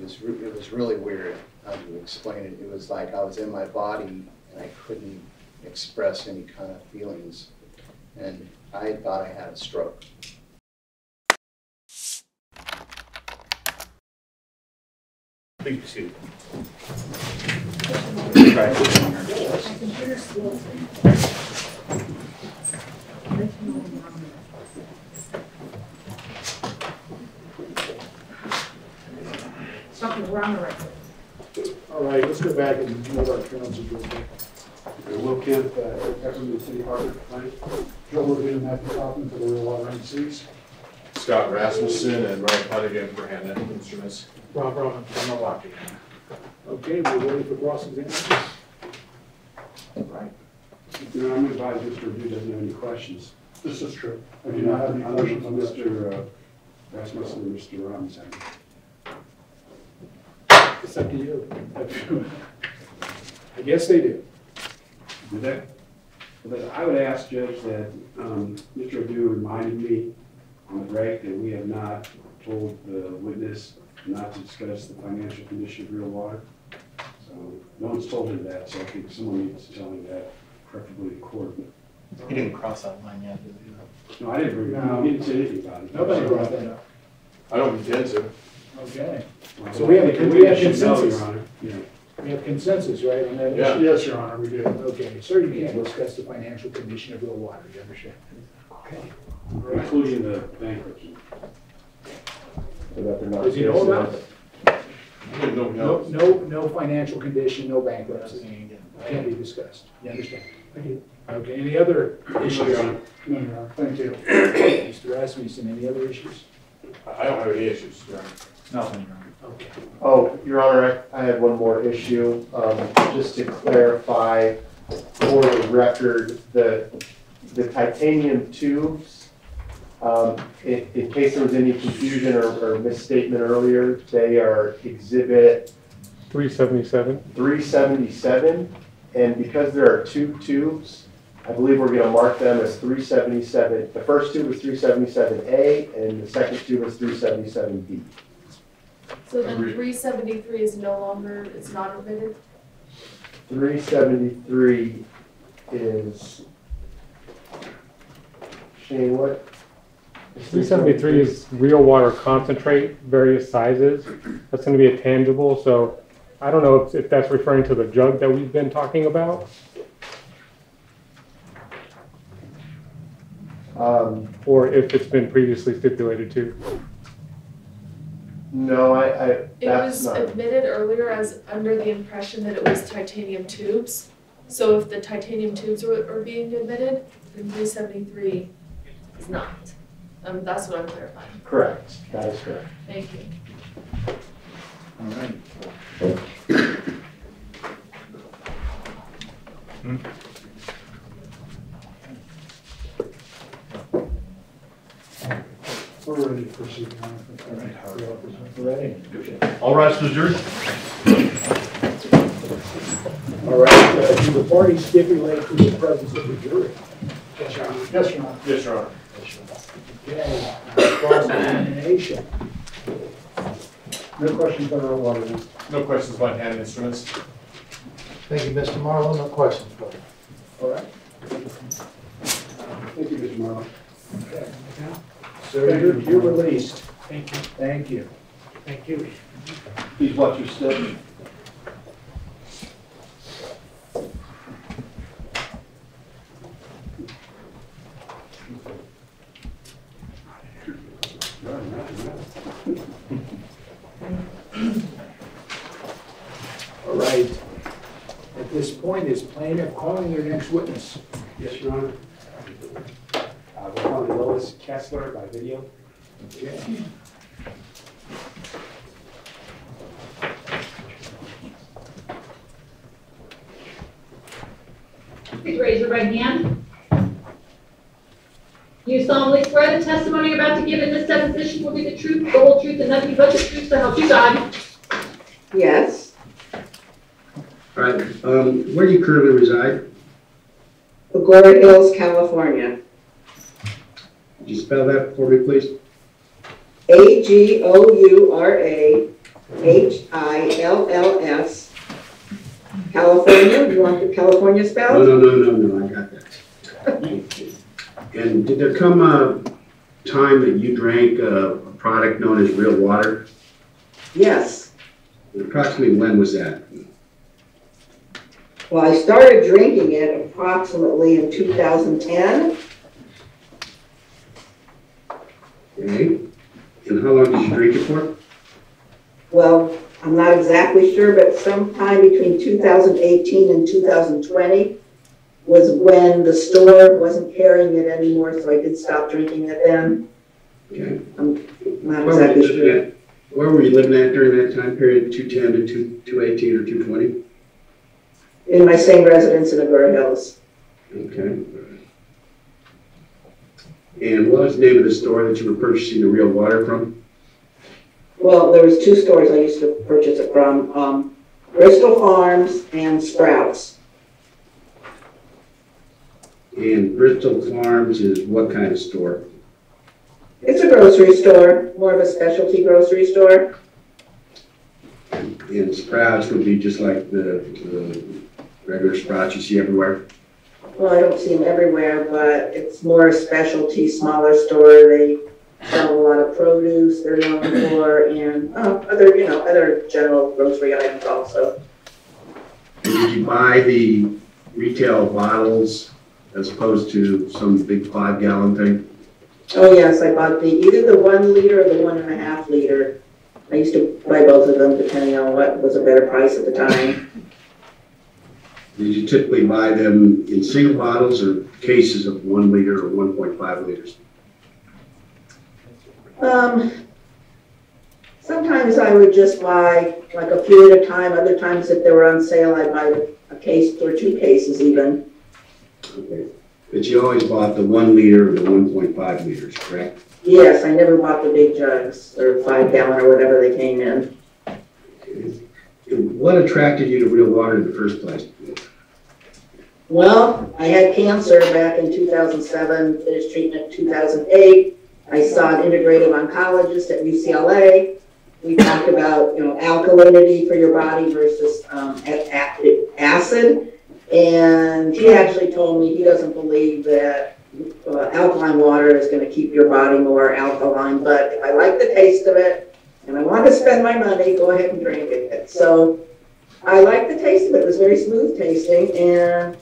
it was really weird how to explain it. It was like I was in my body and I couldn't express any kind of feelings, and I thought I had a stroke. Please be seated. Something wrong with it. All right, let's go back and move our council real quick. Will Kemp, Pepperman, City Harbor, Joe Revere, Matthew Kaufman for the real water agencies. Scott Rasmussen and Ryan Puttigan for Hanna Instruments. Rob Robbins from Milwaukee. Okay, we're ready for cross-examination. All right. You know, I'm advised Mr. Odou doesn't have any questions. This is true. I do not have any questions on Mr. Rasmussen or Mr. Robinson. It's up to you. I guess they do. Do they? But I would ask, Judge, that Mr. Odou reminded me on the reg that we have not told the witness not to discuss the financial condition of real water. So no one's told him that, so I think someone needs to tell him that, preferably in court. He didn't cross that line yet, did he? No, I didn't bring it up. He didn't say anything about it. Nobody brought that up. I don't intend to. Okay. Well, So we have consensus. Your Honor. Yeah. We have consensus, right, on that Yeah. issue? Yes, Your Honor, we do. Okay, sir, you can't discuss the financial condition of real water, you understand? Okay. Including the bankruptcy. Does he know about it? No financial condition, no bankruptcy. Can't be discussed. You understand? Thank you. Okay, any other issues? No, Your Honor. Thank you. Mr. Rasmussen, any other issues? I don't have any issues, Your Honor. Nothing, Your Honor. Okay. Oh, Your Honor, I had one more issue. Just to clarify for the record, the titanium tubes, in case there was any confusion or misstatement earlier, they are exhibit 377. And because there are two tubes, I believe we're going to mark them as 377. The first tube is 377A, and the second tube is 377B. So then 373 is no longer, it's not admitted? 373 is, Shane, what? 373 is real water concentrate, various sizes. That's going to be a tangible, so I don't know if that's referring to the jug that we've been talking about. Or if it's been previously stipulated to. No, It was admitted earlier as under the impression that it was titanium tubes. So if the titanium tubes are being admitted, then 373 is not. That's what I'm clarifying. Correct. That is correct. Thank you. All right. We're ready to proceed. All right. We're ready. All rise to the jury. All right. Do the parties stipulate to the presence of the jury? Yes, Your Honor. Yes, Your Honor. Yes, Your Honor. Okay. Cross-examination. No questions on our water. No questions about Hanna Instruments. Thank you, Mr. Marlow. No questions, please. All right. Thank you, Mr. Marlow. Okay. So you're released. Thank you. Thank you. Thank you. Please watch your step. All right. At this point, is plaintiff calling their next witness? Yes, Your Honor. We're calling Lois Kessler by video. Okay. Please raise your right hand. You solemnly swear the testimony you're about to give in this deposition will be the truth, the whole truth, and nothing but the truth, so help you God. Yes. All right. Where do you currently reside? Agoura Hills, California. Could you spell that for me, please? Agoura Hills, California. You want the California spell? No, I got that. And did there come a time that you drank a product known as real water? Yes. Approximately when was that? Well, I started drinking it approximately in 2010. Okay. And how long did you drink it for? Well, I'm not exactly sure, but sometime between 2018 and 2020 was when the store wasn't carrying it anymore, so I did stop drinking it then. Okay. I'm not exactly sure. Where were you living at during that time period, 210 to 218 or 220? In my same residence in Agoura Hills. Okay. And what was the name of the store that you were purchasing the real water from? Well, there was two stores I used to purchase it from, Bristol Farms and Sprouts. And Bristol Farms is what kind of store? It's a grocery store, more of a specialty grocery store. And Sprouts would be just like the regular Sprouts you see everywhere? Well, I don't see them everywhere, but it's more a specialty, smaller store. They sell a lot of produce they're known for, and other general grocery items also. And did you buy the retail bottles as opposed to some big 5-gallon thing? Oh yes, I bought either the 1 liter or the 1.5 liter. I used to buy both of them depending on what was a better price at the time. Did you typically buy them in single bottles or cases of 1 liter or 1.5 liters? Sometimes I would just buy like a few at a time. Other times if they were on sale, I'd buy a case or 2 cases even. Okay. But you always bought the 1 liter or the 1.5 liters, correct? Yes, I never bought the big jugs or 5-gallon or whatever they came in. Okay. And what attracted you to real water in the first place? Well, I had cancer back in 2007, finished treatment in 2008. I saw an integrative oncologist at UCLA. We talked about, alkalinity for your body versus acid. And he actually told me he doesn't believe that alkaline water is going to keep your body more alkaline. But if I like the taste of it and I want to spend my money, go ahead and drink it. So I liked the taste of it. It was very smooth tasting. And,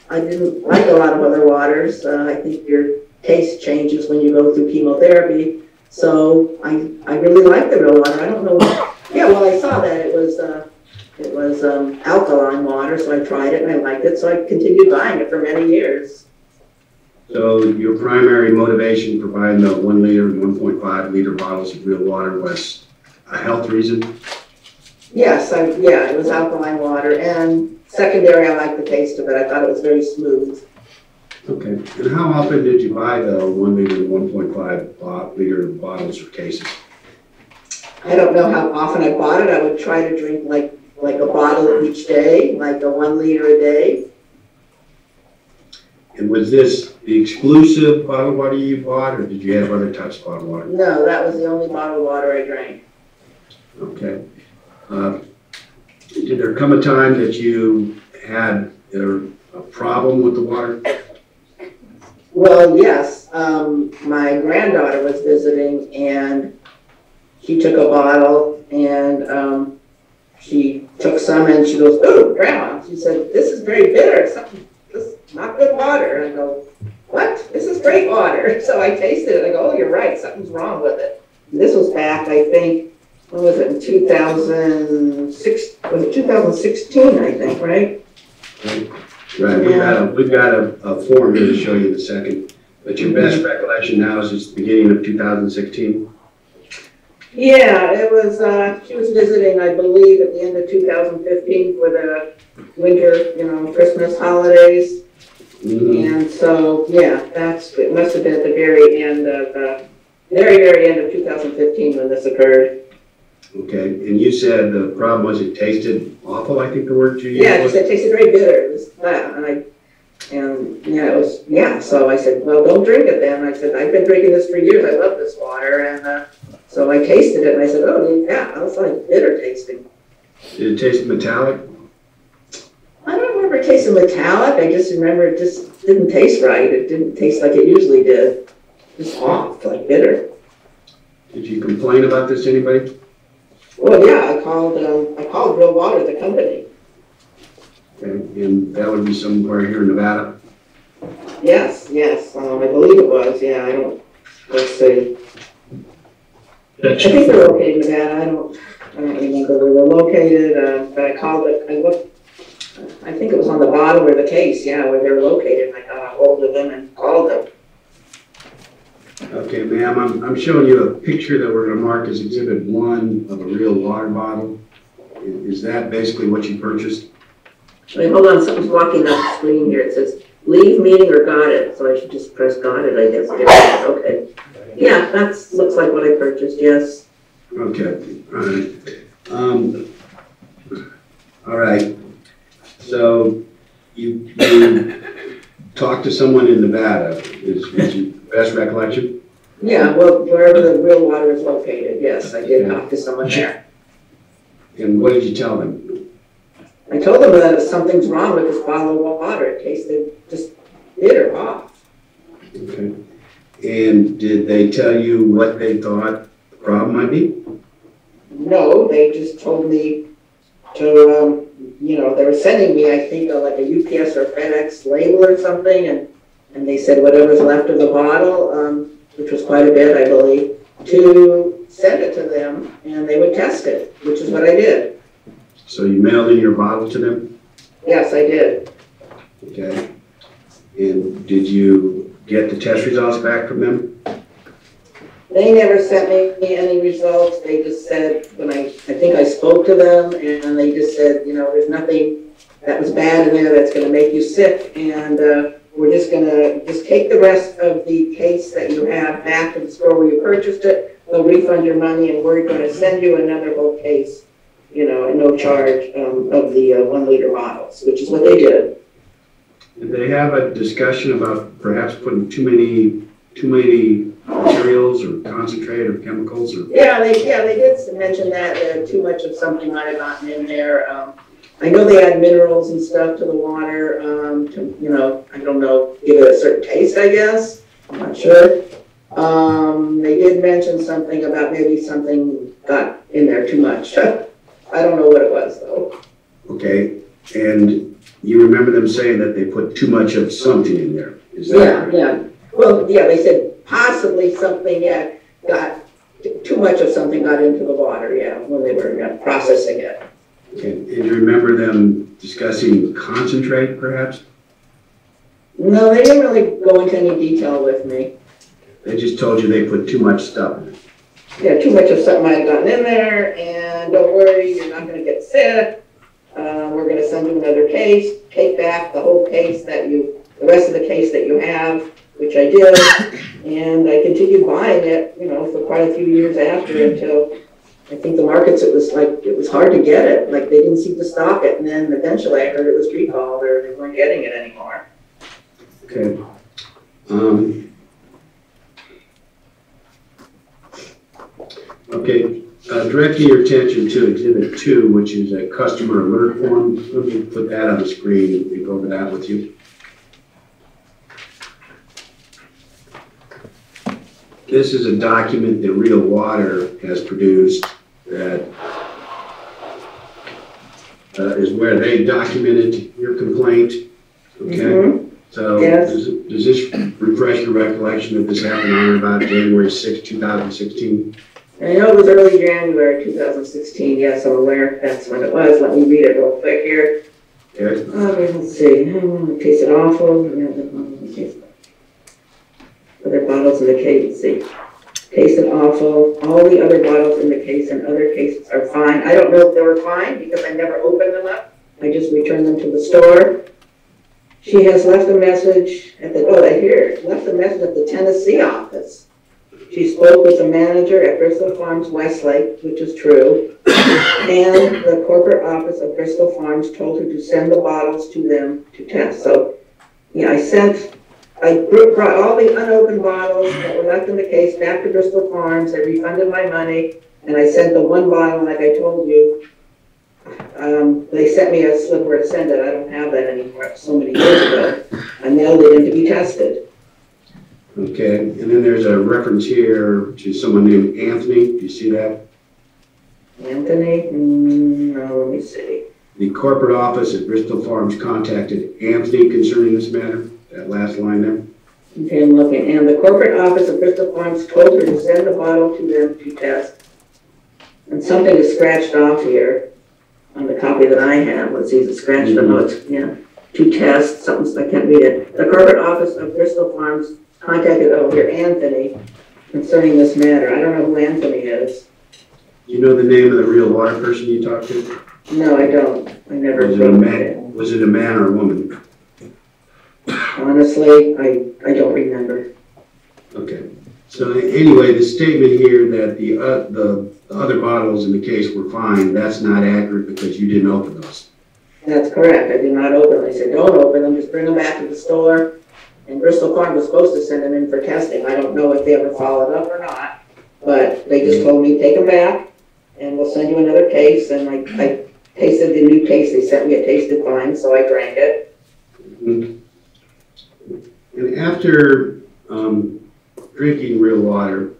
I didn't like a lot of other waters. I think your taste changes when you go through chemotherapy. So I really like the real water. I don't know. Yeah, well, I saw that it was alkaline water, so I tried it and I liked it. So I continued buying it for many years. So your primary motivation for buying the 1 liter and 1.5 liter bottles of real water was a health reason? Yes, it was alkaline water. And secondary, I liked the taste of it. I thought it was very smooth. Okay. And how often did you buy the 1 liter and 1.5 liter bottles or cases? I don't know how often I bought it. I would try to drink like a bottle each day, like a 1 liter a day. And was this the exclusive bottled water you bought, or did you have other types of bottled water? No, that was the only bottled water I drank. Okay. Did there come a time that you had a problem with the water? Well, yes. My granddaughter was visiting, and she took a bottle, and she took some, and she goes, "Ooh, Grandma," she said, "this is very bitter. This is not good water." And I go, "What? This is great water." So I tasted it, and I go, "Oh, you're right. Something's wrong with it." And this was back, I think, when was it, in 2006, was it 2016, I think, right? Right. We've got a form here to show you in a second. But your best recollection now is it's the beginning of 2016? Yeah, it was, she was visiting, I believe, at the end of 2015 for the winter, Christmas holidays. Mm-hmm. And so, yeah, it must have been at the very end of, very end of 2015 when this occurred. Okay, and you said the problem was it tasted awful, I think the word you used. Yeah, she said it tasted very bitter. It was that, so I said, well, don't drink it then. I said, I've been drinking this for years. I love this water. And So I tasted it and I said, oh, yeah, that was like bitter tasting. Did it taste metallic? I don't remember tasting metallic. I just remember it just didn't taste right. It didn't taste like it usually did. Just off, like bitter. Did you complain about this to anybody? Well, yeah, I called Will Water, the company. Okay. And that would be somewhere here in Nevada? Yes, I believe it was, yeah, let's see. I think they're located in Nevada. I don't remember where they're located, but I called it, I looked, I think it was on the bottom of the case, yeah, where they're located. I got a hold of them and called them. Okay, ma'am, I'm showing you a picture that we're gonna mark as Exhibit 1 of a real water bottle. Is that basically what you purchased? Wait, hold on, something's walking up the screen here. It says, leave meeting or got it. So I should just press got it, I guess. Okay. Yeah, looks like what I purchased, yes. Okay, all right. All right. So you talked to someone in Nevada, is your best recollection? Yeah, well, wherever the real water is located, yes, I did talk to someone there. And what did you tell them? I told them that something's wrong with this bottle of water. It tasted just bitter off. Okay. And did they tell you what they thought the problem might be? No, they just told me to, they were sending me, I think, like a UPS or FedEx label or something, and they said whatever's left of the bottle, which was quite a bit, I believe, to send it to them, and they would test it, which is what I did. So you mailed in your bottle to them? Yes, I did. Okay. And did you get the test results back from them? They never sent me any results. They just said, when I think I spoke to them, and they just said, there's nothing that was bad in there that's going to make you sick, and we're just going to take the rest of the case that you have back to the store where you purchased it. They'll refund your money, and we're going to send you another whole case, at no charge of the 1 liter bottles, which is what they did. Did they have a discussion about perhaps putting too many materials or concentrate or chemicals? Or? Yeah, they did mention that too much of something might have gotten in there. I know they add minerals and stuff to the water to, I don't know, give it a certain taste, I guess. I'm not sure. They did mention something about maybe something got in there too much. I don't know what it was, though. Okay, and you remember them saying that they put too much of something in there? Is that right? Yeah. Well, yeah, they said possibly something, got too much of something got into the water, when they were processing it. Okay, and you remember them discussing concentrate, perhaps? No, they didn't really go into any detail with me. They just told you they put too much stuff in it. Yeah, too much of something might have gotten in there, and don't worry, you're not going to get sick. We're going to send you another case, take back the whole case the rest of the case that you have, which I did, and I continued buying it, for quite a few years after until I think the markets, it was hard to get it. Like they didn't seem to stock it, and then eventually I heard it was recalled or they weren't getting it anymore. Okay. Okay, directing your attention to Exhibit 2, which is a customer alert form. Let me put that on the screen and go over that with you. This is a document that Real Water has produced that is where they documented your complaint. Okay, so yes. Does this refresh your recollection that this happened on about January 6, 2016? I know it was early January 2016. Yes, I'm aware that's when it was. Let me read it real quick here. Okay. Let's see. Taste it awful. Other bottles in the case. Let's see. Taste it awful. All the other bottles in the case and other cases are fine. I don't know if they were fine because I never opened them up. I just returned them to the store. She has left a message at left a message at the Tennessee office. She spoke with the manager at Bristol Farms Westlake, which is true, and the corporate office of Bristol Farms told her to send the bottles to them to test. So, yeah, I sent I brought all the unopened bottles that were left in the case back to Bristol Farms. They refunded my money, and I sent the one bottle, like I told you. They sent me a slip where to send it. I don't have that anymore. So many years ago. I mailed it in to be tested. Okay, and then there's a reference here to someone named Anthony. Do you see that? Anthony? No, let me see. The corporate office at Bristol Farms contacted Anthony concerning this matter. That last line there. Okay, I'm looking. And the corporate office of Bristol Farms told her to send the bottle to them to test. And something is scratched off here on the copy that I have. Let's see, is it scratched? Mm-hmm. No, it's, yeah. To test, something, I can't read it. The corporate office of Bristol Farms contacted over here Anthony concerning this matter. I don't know who Anthony is. Do you know the name of the real water person you talked to? No, I don't. I never. Was it a man or a woman? Honestly, I don't remember. Okay. So anyway, the statement here that the other bottles in the case were fine, that's not accurate because you didn't open those. That's correct. I did not open them. They said, don't open them, just bring them back to the store. And Bristol Farm was supposed to send them in for testing. I don't know if they ever followed up or not, but they just told me, take them back and we'll send you another case. And I tasted the new case they sent me. It tasted fine, so I drank it. Mm-hmm. And after drinking real water,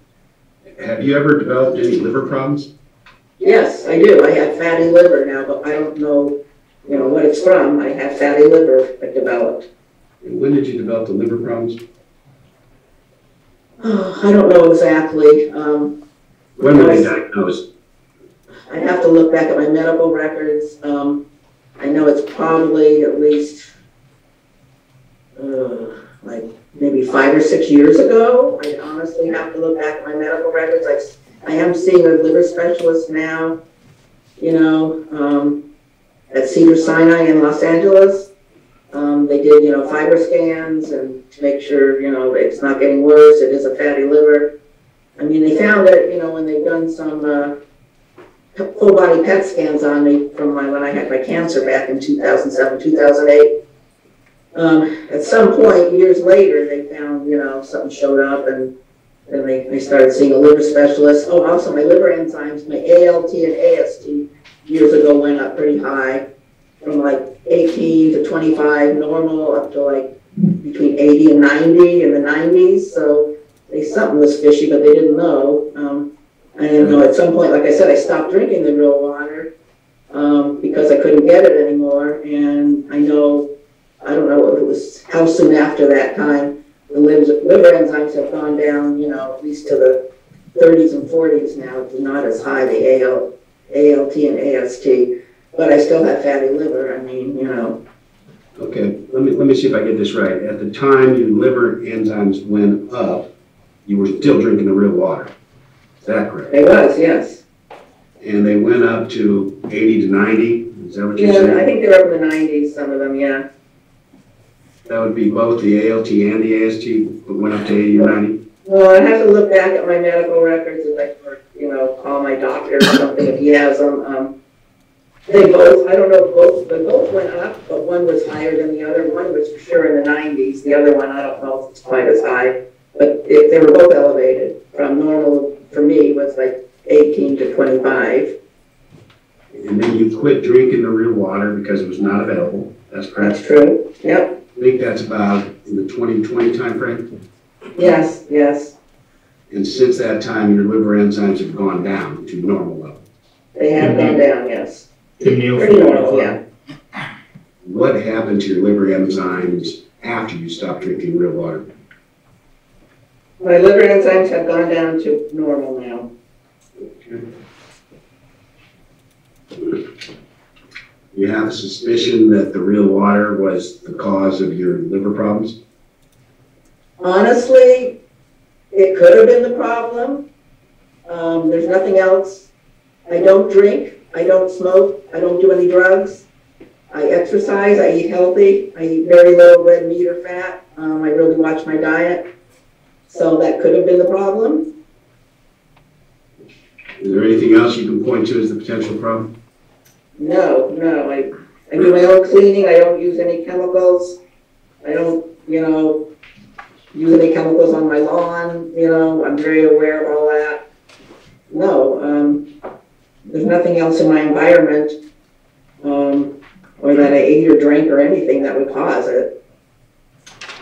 have you ever developed any liver problems? Yes, I do. I have fatty liver now, but I don't know, what it's from. I have fatty liver developed. And when did you develop the liver problems? Oh, I don't know exactly. When were they diagnosed? I'd have to look back at my medical records. I know it's probably at least like maybe 5 or 6 years ago. I honestly have to look back at my medical records. I am seeing a liver specialist now, at Cedars-Sinai in Los Angeles. They did, fiber scans and to make sure, it's not getting worse. It is a fatty liver. I mean, they found it, when they've done some full body PET scans on me from when I had my cancer back in 2007, 2008. At some point, years later, they found, something showed up and then they started seeing a liver specialist. Oh, also my liver enzymes, my ALT and AST years ago went up pretty high from like 18 to 25 normal up to like between 80 and 90 in the 90s. So something was fishy, but they didn't know. I didn't know at some point, like I said, I stopped drinking the real water because I couldn't get it anymore. And I don't know if it was how soon after that time, the liver enzymes have gone down, at least to the 30s and 40s now. It's not as high, the ALT and AST, but I still have fatty liver. I mean, Okay, let me see if I get this right. At the time your liver enzymes went up, you were still drinking the real water. Is that correct? It was, yes. And they went up to 80 to 90? Is that what you're saying? Yeah, I think they're up in the 90s, some of them, yeah. That would be both the ALT and the AST went up to 80 or 90? Well, I have to look back at my medical records if I, call my doctor or something if he has them. They both, I don't know if they both went up, but one was higher than the other. One was for sure in the 90s. The other one, I don't know if it's quite as high, but they were both elevated. From normal, for me, was like 18 to 25. And then you quit drinking the real water because it was not available. That's correct? That's true, yep. I think that's about in the 2020 time frame? Yes, yes. And since that time, your liver enzymes have gone down to normal level? They have gone down, yes. Pretty normal, yeah. What happened to your liver enzymes after you stopped drinking real water? My liver enzymes have gone down to normal now. Okay. You have a suspicion that the real water was the cause of your liver problems? Honestly, it could have been the problem. There's nothing else. I don't drink. I don't smoke. I don't do any drugs. I exercise. I eat healthy. I eat very little red meat or fat. I really watch my diet. So that could have been the problem. Is there anything else you can point to as the potential problem? No. I do my own cleaning. I don't use any chemicals. I don't, use any chemicals on my lawn, you know, I'm very aware of all that. No, there's nothing else in my environment, or that I ate or drank or anything that would cause it.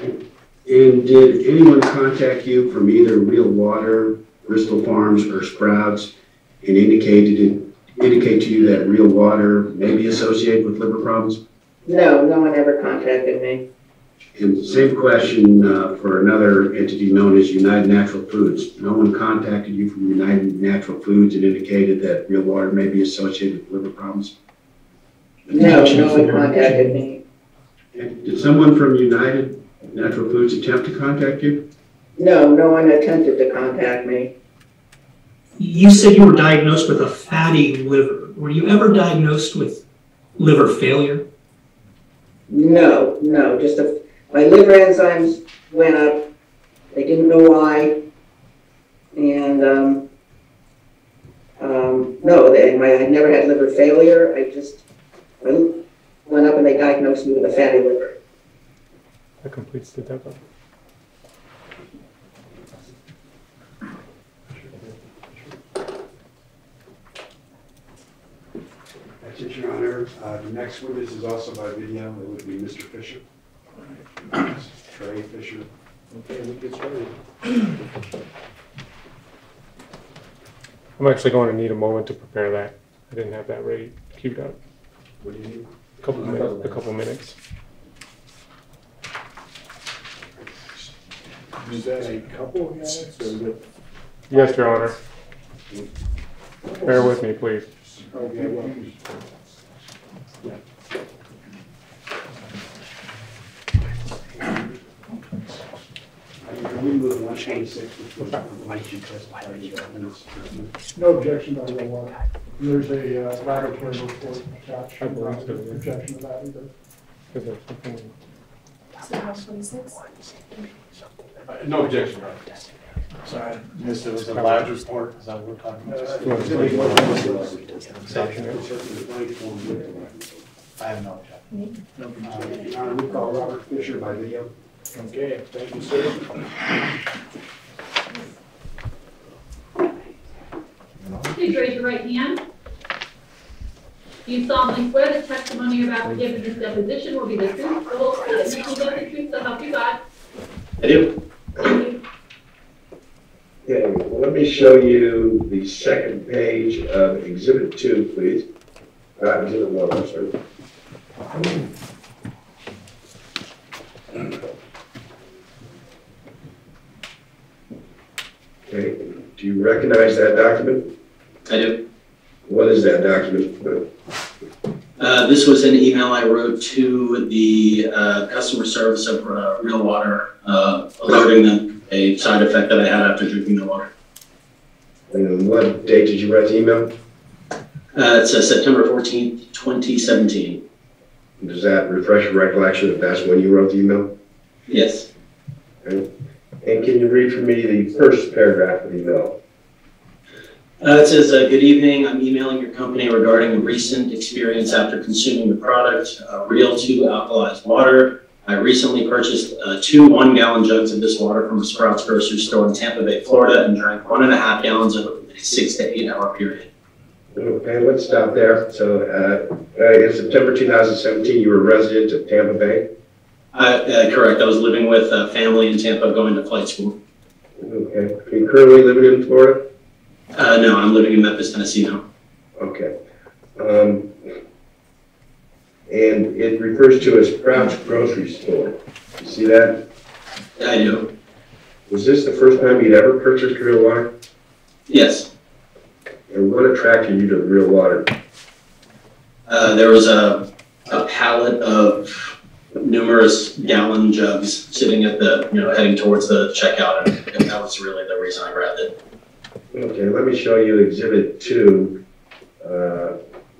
And did anyone contact you from either Real Water, Bristol Farms, or Sprouts and indicate to you that Real Water may be associated with liver problems? No, no one ever contacted me. And same question for another entity known as United Natural Foods. No one contacted you from United Natural Foods and indicated that Real Water may be associated with liver problems? No, no one contacted me. And did someone from United Natural Foods attempt to contact you? No, no one attempted to contact me. You said you were diagnosed with a fatty liver. Were you ever diagnosed with liver failure? No, no, just my liver enzymes went up. They didn't know why. And no, I never had liver failure. I went up and they diagnosed me with a fatty liver. That completes the demo. That's it, Your Honor. The next witness is also by video. It would be Mr. Fisher. Trey Fisher. Okay, we get started. I'm actually going to need a moment to prepare that. I didn't have that ready, queued up. What do you need? A couple minutes. Is that a couple of minutes or is it? Yes, Your Honor. Bear with me, please. Okay, well. No objection on the one. There's a laboratory report attached. I believe so. Objection to that either. Is there something? Is it House 26? No objection, Your Honor. Sorry, missed it. Was a lab report. Is that what we're talking about? I have no objection. Your Honor, we call Robert Fisher by video. Okay, thank you, sir. Please raise your right hand. Do you solemnly swear the testimony you're about to give in this deposition will be the truth, the whole truth, and nothing but the truth, so help you God? I do. Thank you. Okay, well, let me show you the second page of Exhibit 2, please. Exhibit 1, I'm sorry. Okay, do you recognize that document? I do. What is that document? This was an email I wrote to the customer service of Real Water, alerting them a side effect that I had after drinking the water. And what date did you write the email? It's September 14th, 2017. Does that refresh your recollection if that's when you wrote the email? Yes. Okay. And can you read for me the first paragraph of the email? It says, good evening, I'm emailing your company regarding a recent experience after consuming the product, Real 2 alkalized water. I recently purchased 2 1-gallon jugs of this water from a Sprouts grocery store in Tampa Bay, Florida, and drank 1.5 gallons of it in a 6 to 8 hour period. Okay, let's stop there. So in September 2017, you were a resident of Tampa Bay? Correct, I was living with a family in Tampa going to flight school. Okay, are you currently living in Florida? No, I'm living in Memphis, Tennessee now. Okay. And it refers to a Sprouts grocery store. You see that? I do. Was this the first time you'd ever purchased Real Water? Yes. And what attracted you to Real Water? There was a pallet of numerous gallon jugs sitting at the, heading towards the checkout, and that was really the reason I grabbed it. Okay, let me show you Exhibit 2,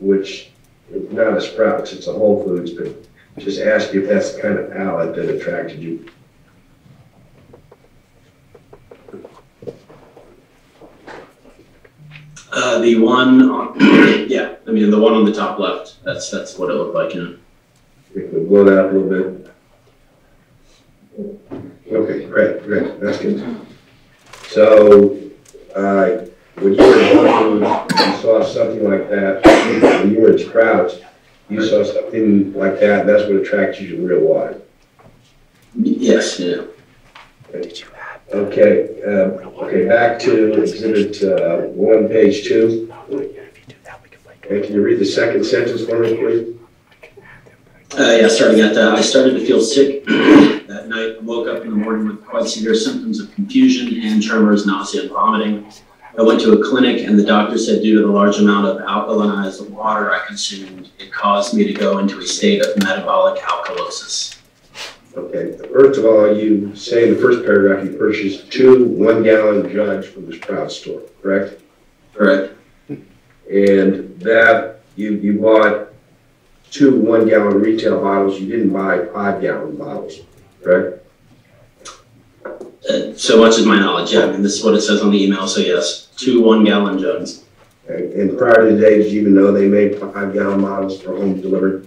which is not a Sprouts, it's a Whole Foods, but just ask you if that's the kind of pallet that attracted you. The one on, the one on the top left, that's what it looked like, You can blow that up a little bit. Okay, great, that's good. So, when you were in Odou, you saw something like that, when you were in Sprouts, you saw something like that, and that's what attracted you to real water. Yes, yeah. Okay, okay, back to exhibit 1, page 2. Okay, can you read the second sentence for me, please? Yeah, starting at I started to feel sick that night. I woke up in the morning with quite severe symptoms of confusion, hand tremors, nausea, and vomiting. I went to a clinic, and the doctor said due to the large amount of alkalinized water I consumed, it caused me to go into a state of metabolic alkalosis. Okay, first of all, you say in the first paragraph you purchased 2 1-gallon jugs from the Sprouts store, correct? Correct. And that you bought 2 1-gallon retail bottles. You didn't buy 5-gallon bottles, correct? So much is my knowledge, yeah. I mean, this is what it says on the email, so yes. 2 1-gallon jugs. Okay. And prior to today, did you even know they made 5-gallon bottles for home delivered?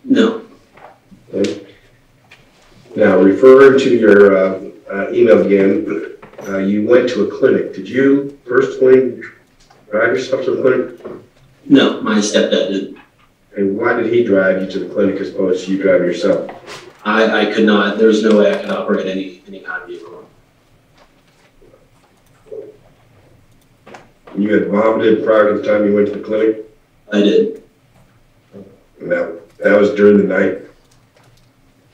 No. Okay. Now, referring to your email again, you went to a clinic. Did you personally drive yourself to the clinic? No, my stepdad did. And why did he drive you to the clinic as opposed to you driving yourself? I could not. There was no way I could operate any kind of vehicle. You had vomited prior to the time you went to the clinic? I did. And that was during the night?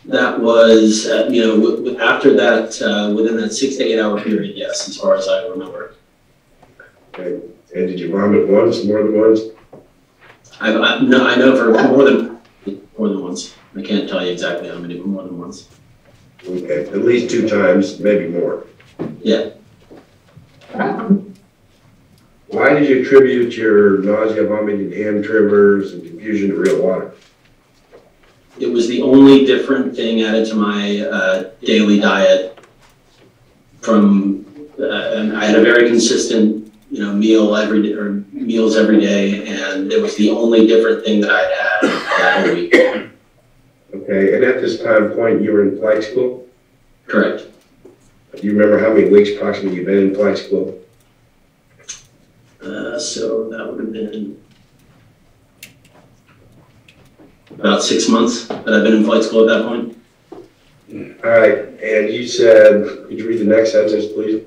That was, after that, within that 6 to 8 hour period, yes, as far as I remember. Okay. And did you vomit once, more than once? I know for more than once. I can't tell you exactly how many, but more than once. Okay, at least 2 times, maybe more. Yeah. Why did you attribute your nausea, vomiting, hand tremors, and confusion to real water? It was the only different thing added to my daily diet. And I had a very consistent, meal every day, or meals every day, and it was the only different thing that I'd had that whole week. Okay, and at this time point, you were in flight school? Correct. Do you remember how many weeks approximately you've been in flight school? So that would have been about 6 months that I've been in flight school at that point. All right, and you said, could you read the next sentence, please?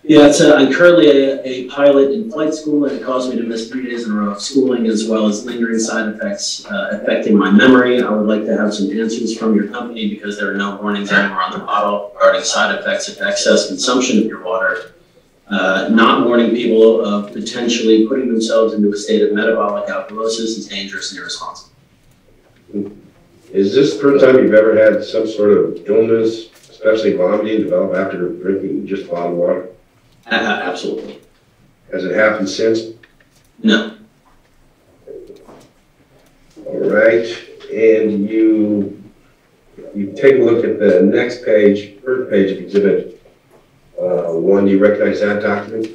Yeah, I'm currently a pilot in flight school, and it caused me to miss 3 days in a row of schooling, as well as lingering side effects affecting my memory. I would like to have some answers from your company because there are no warnings anywhere on the bottle regarding side effects of excess consumption of your water. Not warning people of potentially putting themselves into a state of metabolic alkalosis is dangerous and irresponsible. Is this the first time you've ever had some sort of illness, especially vomiting, develop after drinking just bottled water? Absolutely. Has it happened since? No. All right, and you take a look at the next page, first page of exhibit 1. Do you recognize that document?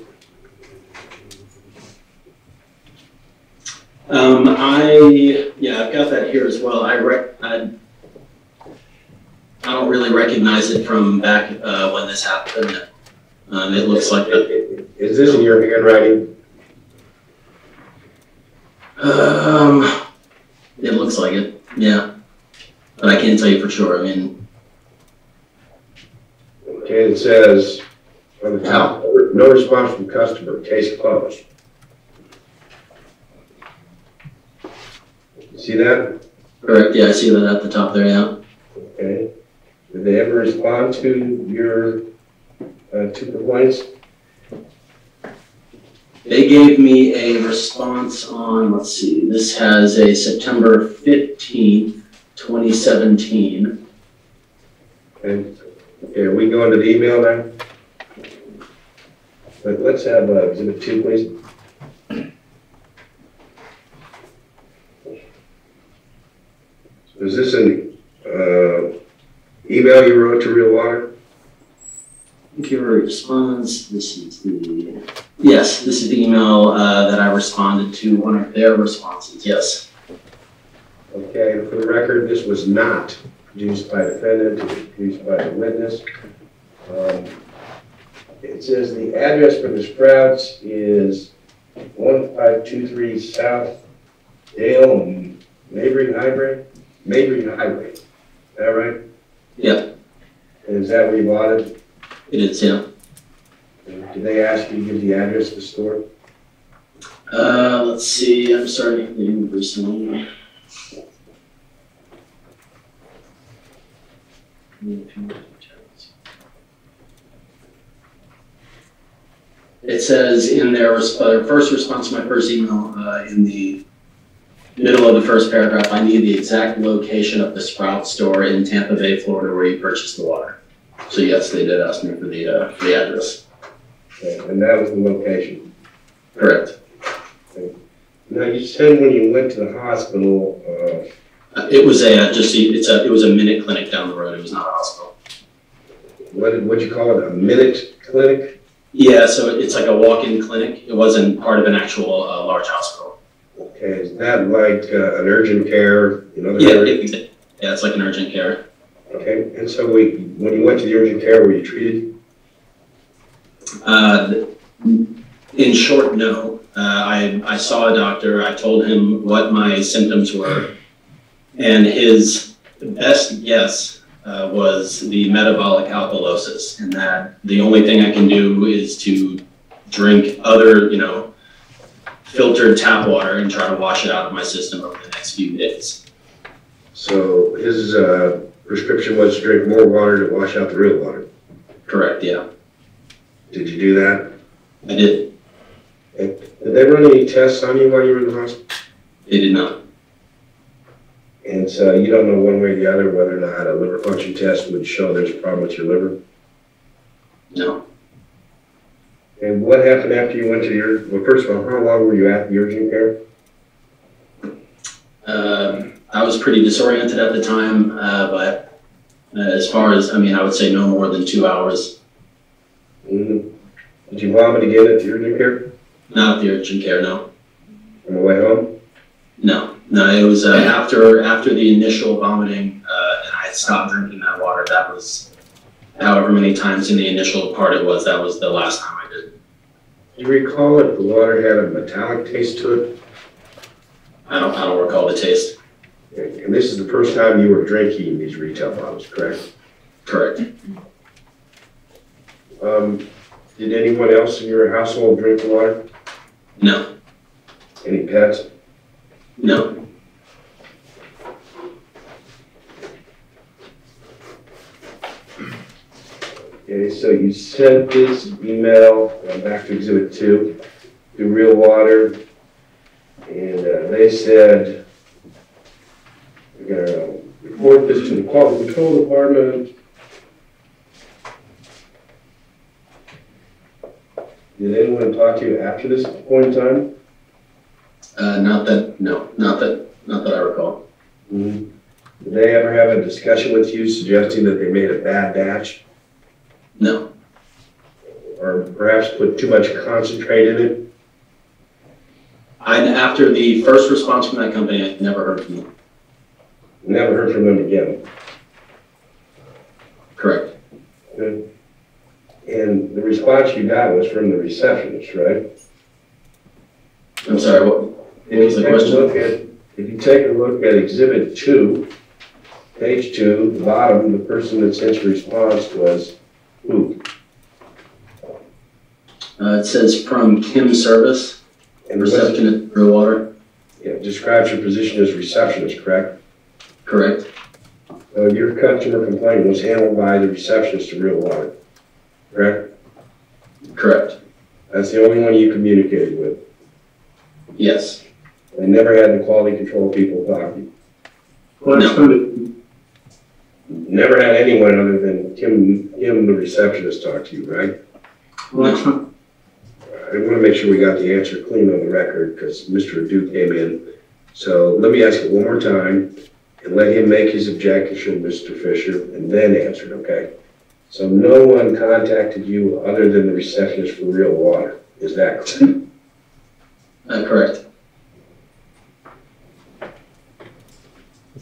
I've got that here as well. I don't really recognize it from back when this happened. It looks like it. Is this in your handwriting? It looks like it, yeah. But I can't tell you for sure. I mean. Okay, it says on the top, no response from customer, case closed. You see that? Correct, yeah, I see that at the top there, yeah. Okay. Did they ever respond to your 2 complaints? They gave me a response on, let's see, this has a September 15th, 2017. Okay, we go into the email now? But let's have exhibit 2, please. Is this an email you wrote to Real Water? Give a response. This is the email that I responded to one of their responses. Yes. Okay, for the record, this was not produced by defendant, produced by the witness. It says the address for the Sprouts is 1523 South Dale and Mabry Highway. Is that right? Yeah, And is that where you bought it? it is, yeah. Did they ask you to give the address of the store? Let's see, I'm starting to think recently. It says in their first response to my first email, in the middle of the first paragraph, I need the exact location of the Sprout store in Tampa Bay, Florida, where you purchased the water. So yes, they did ask me for the address. Okay. And that was the location? Correct. Okay. Now, you said when you went to the hospital, it was it was a minute clinic down the road. It was not a hospital. What'd you call it? A minute clinic? Yeah, so it's like a walk-in clinic. It wasn't part of an actual large hospital. Okay, is that like an urgent care? Yeah, it's like an urgent care. Okay, and so when you went to the urgent care, were you treated? In short, no. I saw a doctor. I told him what my symptoms were, and his best guess was the metabolic alkalosis, and that the only thing I can do is to drink other, filtered tap water and try to wash it out of my system over the next few days. So his prescription was to drink more water to wash out the real water? Correct, yeah. Did you do that? I did. Okay. Did they run any tests on you while you were in the hospital? They did not. And so you don't know one way or the other whether or not a liver function test would show there's a problem with your liver? No. And what happened after you went to the well, first of all, how long were you at the urgent care? I was pretty disoriented at the time, but as far as, I would say no more than 2 hours. Mm-hmm. Did you vomit again at the urgent care? Not at the urgent care, no. On the way home? No, it was after the initial vomiting, and I had stopped drinking that water. That was however many times in the initial part it was. That was the last time I did. Do you recall if the water had a metallic taste to it? I don't recall the taste. Okay. And this is the first time you were drinking these retail bottles, correct? Correct. Did anyone else in your household drink the water? No. Any pets? No. Okay, so you sent this email back to Exhibit 2 to Real Water, and they said, we're going to report this to the Quality Control Department. Did anyone talk to you after this point in time? Not that I recall. Mm-hmm. Did they ever have a discussion with you suggesting that they made a bad batch? No. Or perhaps put too much concentrate in it? After the first response from that company, I never heard from them. Never heard from them again? Correct. Good. And the response you got was from the receptionist, right? I'm sorry, what was the question? If you take a look at Exhibit 2, page 2, the bottom, the person that sent your response was who? It says from Kim Service, And receptionist at Real Water. Yeah, describes your position as receptionist, correct? Correct. Your customer complaint was handled by the receptionist of Real Water, correct? Correct. That's the only one you communicated with? Yes. They never had the quality control people talk to you? No. Never had anyone other than Kim, the receptionist, talk to you, right? No. I want to make sure we got the answer clean on the record because Mr. Odou came in. So let me ask it one more time and let him make his objection, Mr. Fisher, and then answer it, okay? So no one contacted you other than the receptionist for Real Water, is that correct? Correct.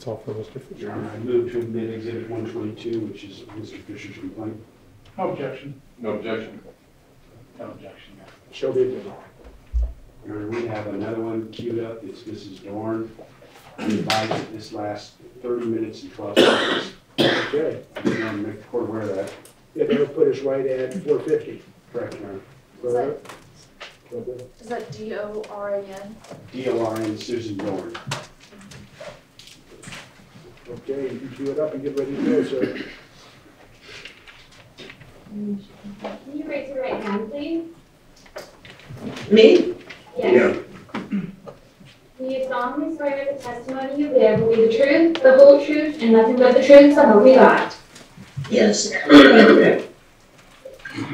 That's all for Mr. Fisher. Your Honor, I move to admit Exhibit 122, which is Mr. Fisher's complaint. No objection. No objection. No objection. Shall be admitted. Your Honor, we have another one queued up. It's Mrs. Dorn. I'm advised that this lasts 30 minutes and 12 seconds. Okay. I just want to make the court aware of that. Yeah, that'll put us right at 4:50. Correct, Your Honor. Is that D-O-R-A-N? D-O-R-N, Susan Dorn. Okay, you can cue it up and get ready to go, sir. Can you raise your right hand, please? Me? Yes. Do you solemnly swear the testimony you give will be the truth, the whole truth, and nothing but the truth, so help you God? Yes.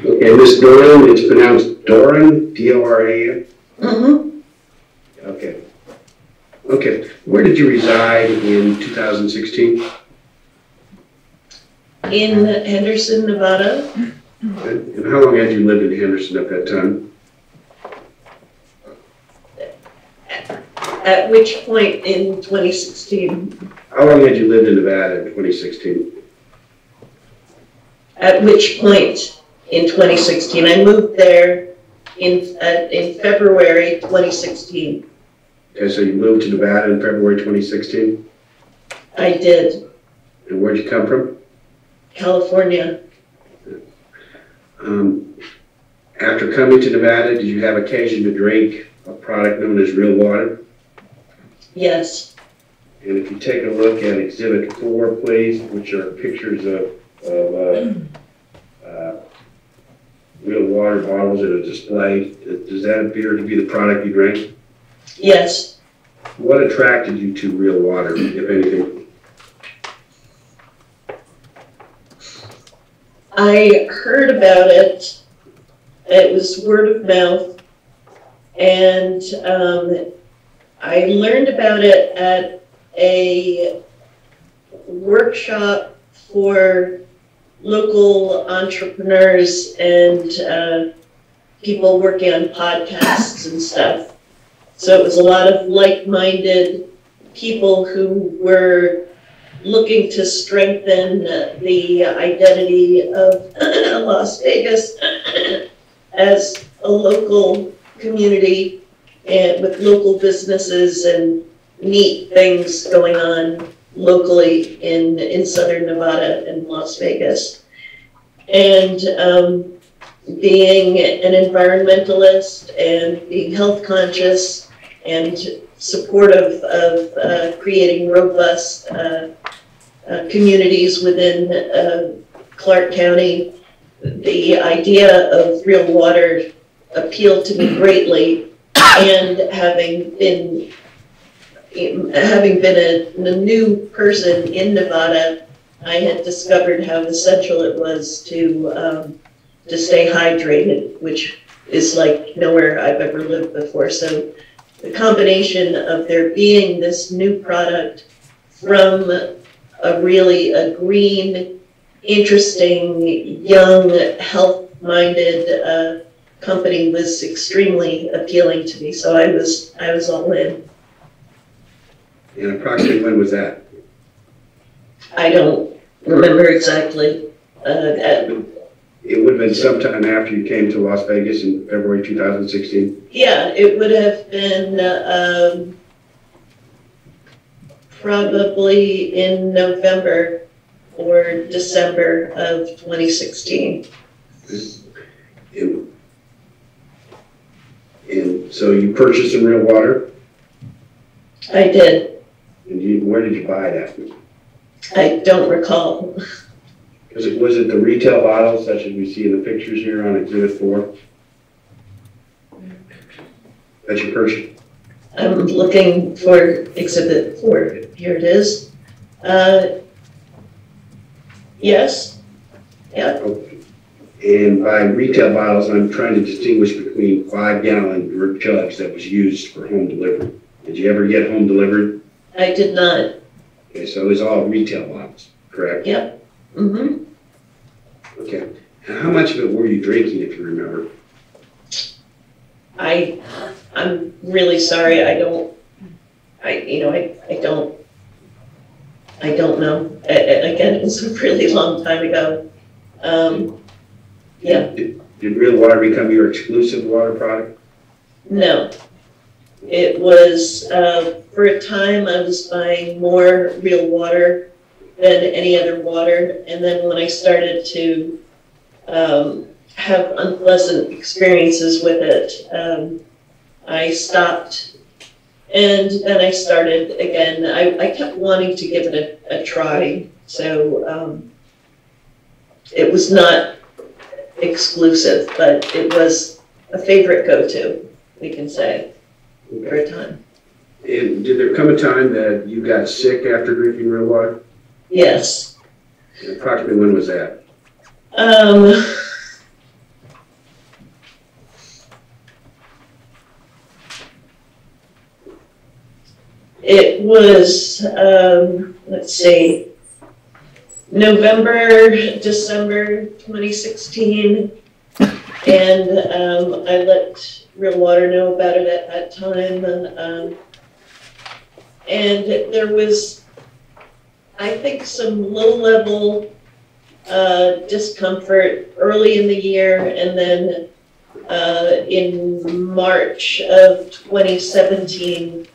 Okay, Miss Doran, it's pronounced Doran, D-O-R-A-N? Mm-hmm. Okay. Okay, where did you reside in 2016? In Henderson, Nevada. And how long had you lived in Henderson at that time? At which point in 2016? How long had you lived in Nevada in 2016? At which point in 2016? I moved there in February 2016. Okay, so you moved to Nevada in February 2016? I did. And where'd you come from? California. After coming to Nevada, did you have occasion to drink a product known as real water? Yes. And if you take a look at Exhibit 4, please, which are pictures of real water bottles in a display, does that appear to be the product you drank? Yes. What attracted you to real water, if anything? I heard about it. It was word of mouth. And I learned about it at a workshop for local entrepreneurs and people working on podcasts and stuff. So it was a lot of like-minded people who were looking to strengthen the identity of Las Vegas as a local community and with local businesses and neat things going on locally in Southern Nevada and Las Vegas. And being an environmentalist and being health conscious and supportive of creating robust communities within Clark County, the idea of real water appealed to me greatly. And having been a new person in Nevada, I had discovered how essential it was to stay hydrated, which is like nowhere I've ever lived before. So the combination of there being this new product from a really interesting, young, health-minded company was extremely appealing to me. So I was all in. And approximately when was that? I don't remember exactly. It would have been sometime after you came to Las Vegas in February 2016? Yeah, it would have been probably in November or December of 2016. And so you purchased some real water? I did. And where did you buy that? I don't recall. Was it the retail bottles such as we see in the pictures here on Exhibit 4 that you purchased? I'm looking for Exhibit 4. Here it is. Yes. Yeah. And by retail bottles, I'm trying to distinguish between 5-gallon jugs that was used for home delivery. Did you ever get home delivered? I did not. Okay, so it was all retail bottles, correct? Yep. Mm-hmm. Okay. How much of it were you drinking, if you remember? I'm really sorry. I don't. I don't know. Again, it was a really long time ago. Yeah. Did real water become your exclusive water product? No. It was, for a time, I was buying more real water than any other water. And then when I started to have unpleasant experiences with it, I stopped. And then I started again. I kept wanting to give it a try. So it was not exclusive, but it was a favorite go-to, we can say, for a time. And did there come a time that you got sick after drinking real water? Yes. And approximately when was that? It was, let's see, November, December 2016, and I let Real Water know about it at that time. And there was, I think, some low-level discomfort early in the year, and then in March of 2017,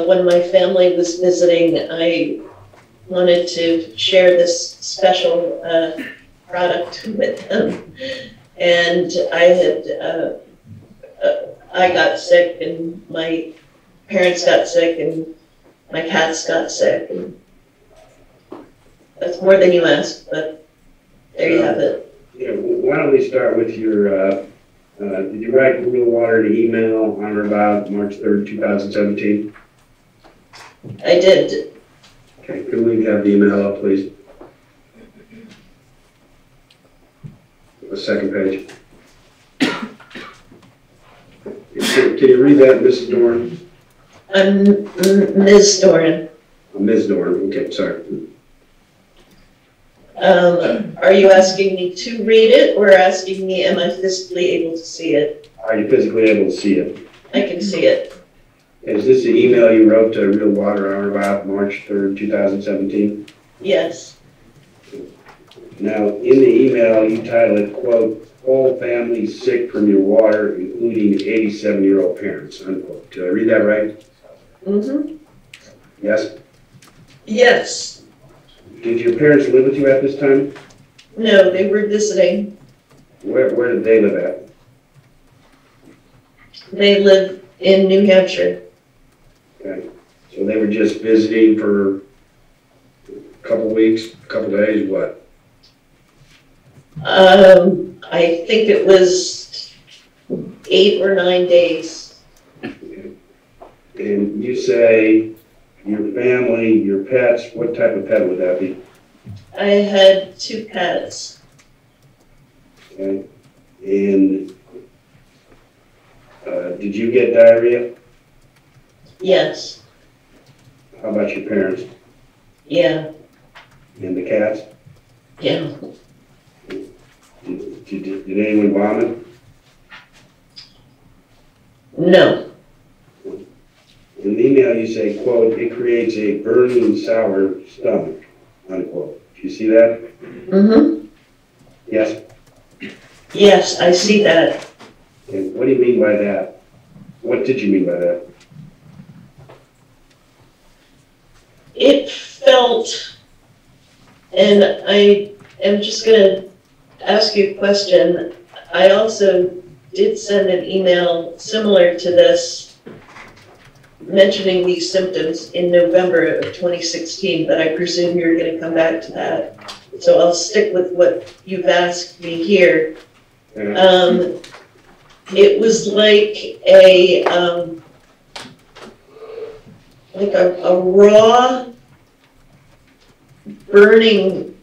when my family was visiting, I wanted to share this special product with them. And I got sick, and my parents got sick, and my cats got sick. And that's more than you asked, but there you have it. Yeah, why don't we start with your, did you write Real Water an email on or about March 3rd, 2017? I did. Okay, could we have the email up, please? The second page. Can you read that, Mrs. Doran? Ms. Doran. Ms. Doran, okay, sorry. Are you asking me to read it, or asking me, am I physically able to see it? Are you physically able to see it? I can see it. Is this the email you wrote to Real Water on or about March 3rd, 2017? Yes. Now, in the email, you title it, quote, "Whole family sick from your water, including 87-year-old parents," unquote. Did I read that right? Mm-hmm. Yes? Yes. Did your parents live with you at this time? No, they were visiting. Where did they live at? They live in New Hampshire. Okay. So they were just visiting for a couple weeks, a couple days, what? I think it was 8 or 9 days. Okay. And you say your family, your pets, what type of pet would that be? I had 2 pets. Okay. And did you get diarrhea? Yes. How about your parents? Yeah. And the cats? Yeah. Did anyone vomit? No. In the email you say, quote, "It creates a burning, sour stomach," unquote. Do you see that? Mm-hmm. Yes? Yes, I see that. And what do you mean by that? What did you mean by that? It felt, and I am just going to ask you a question. I also did send an email similar to this, mentioning these symptoms in November of 2016, but I presume you're going to come back to that. So I'll stick with what you've asked me here. It was like a raw burning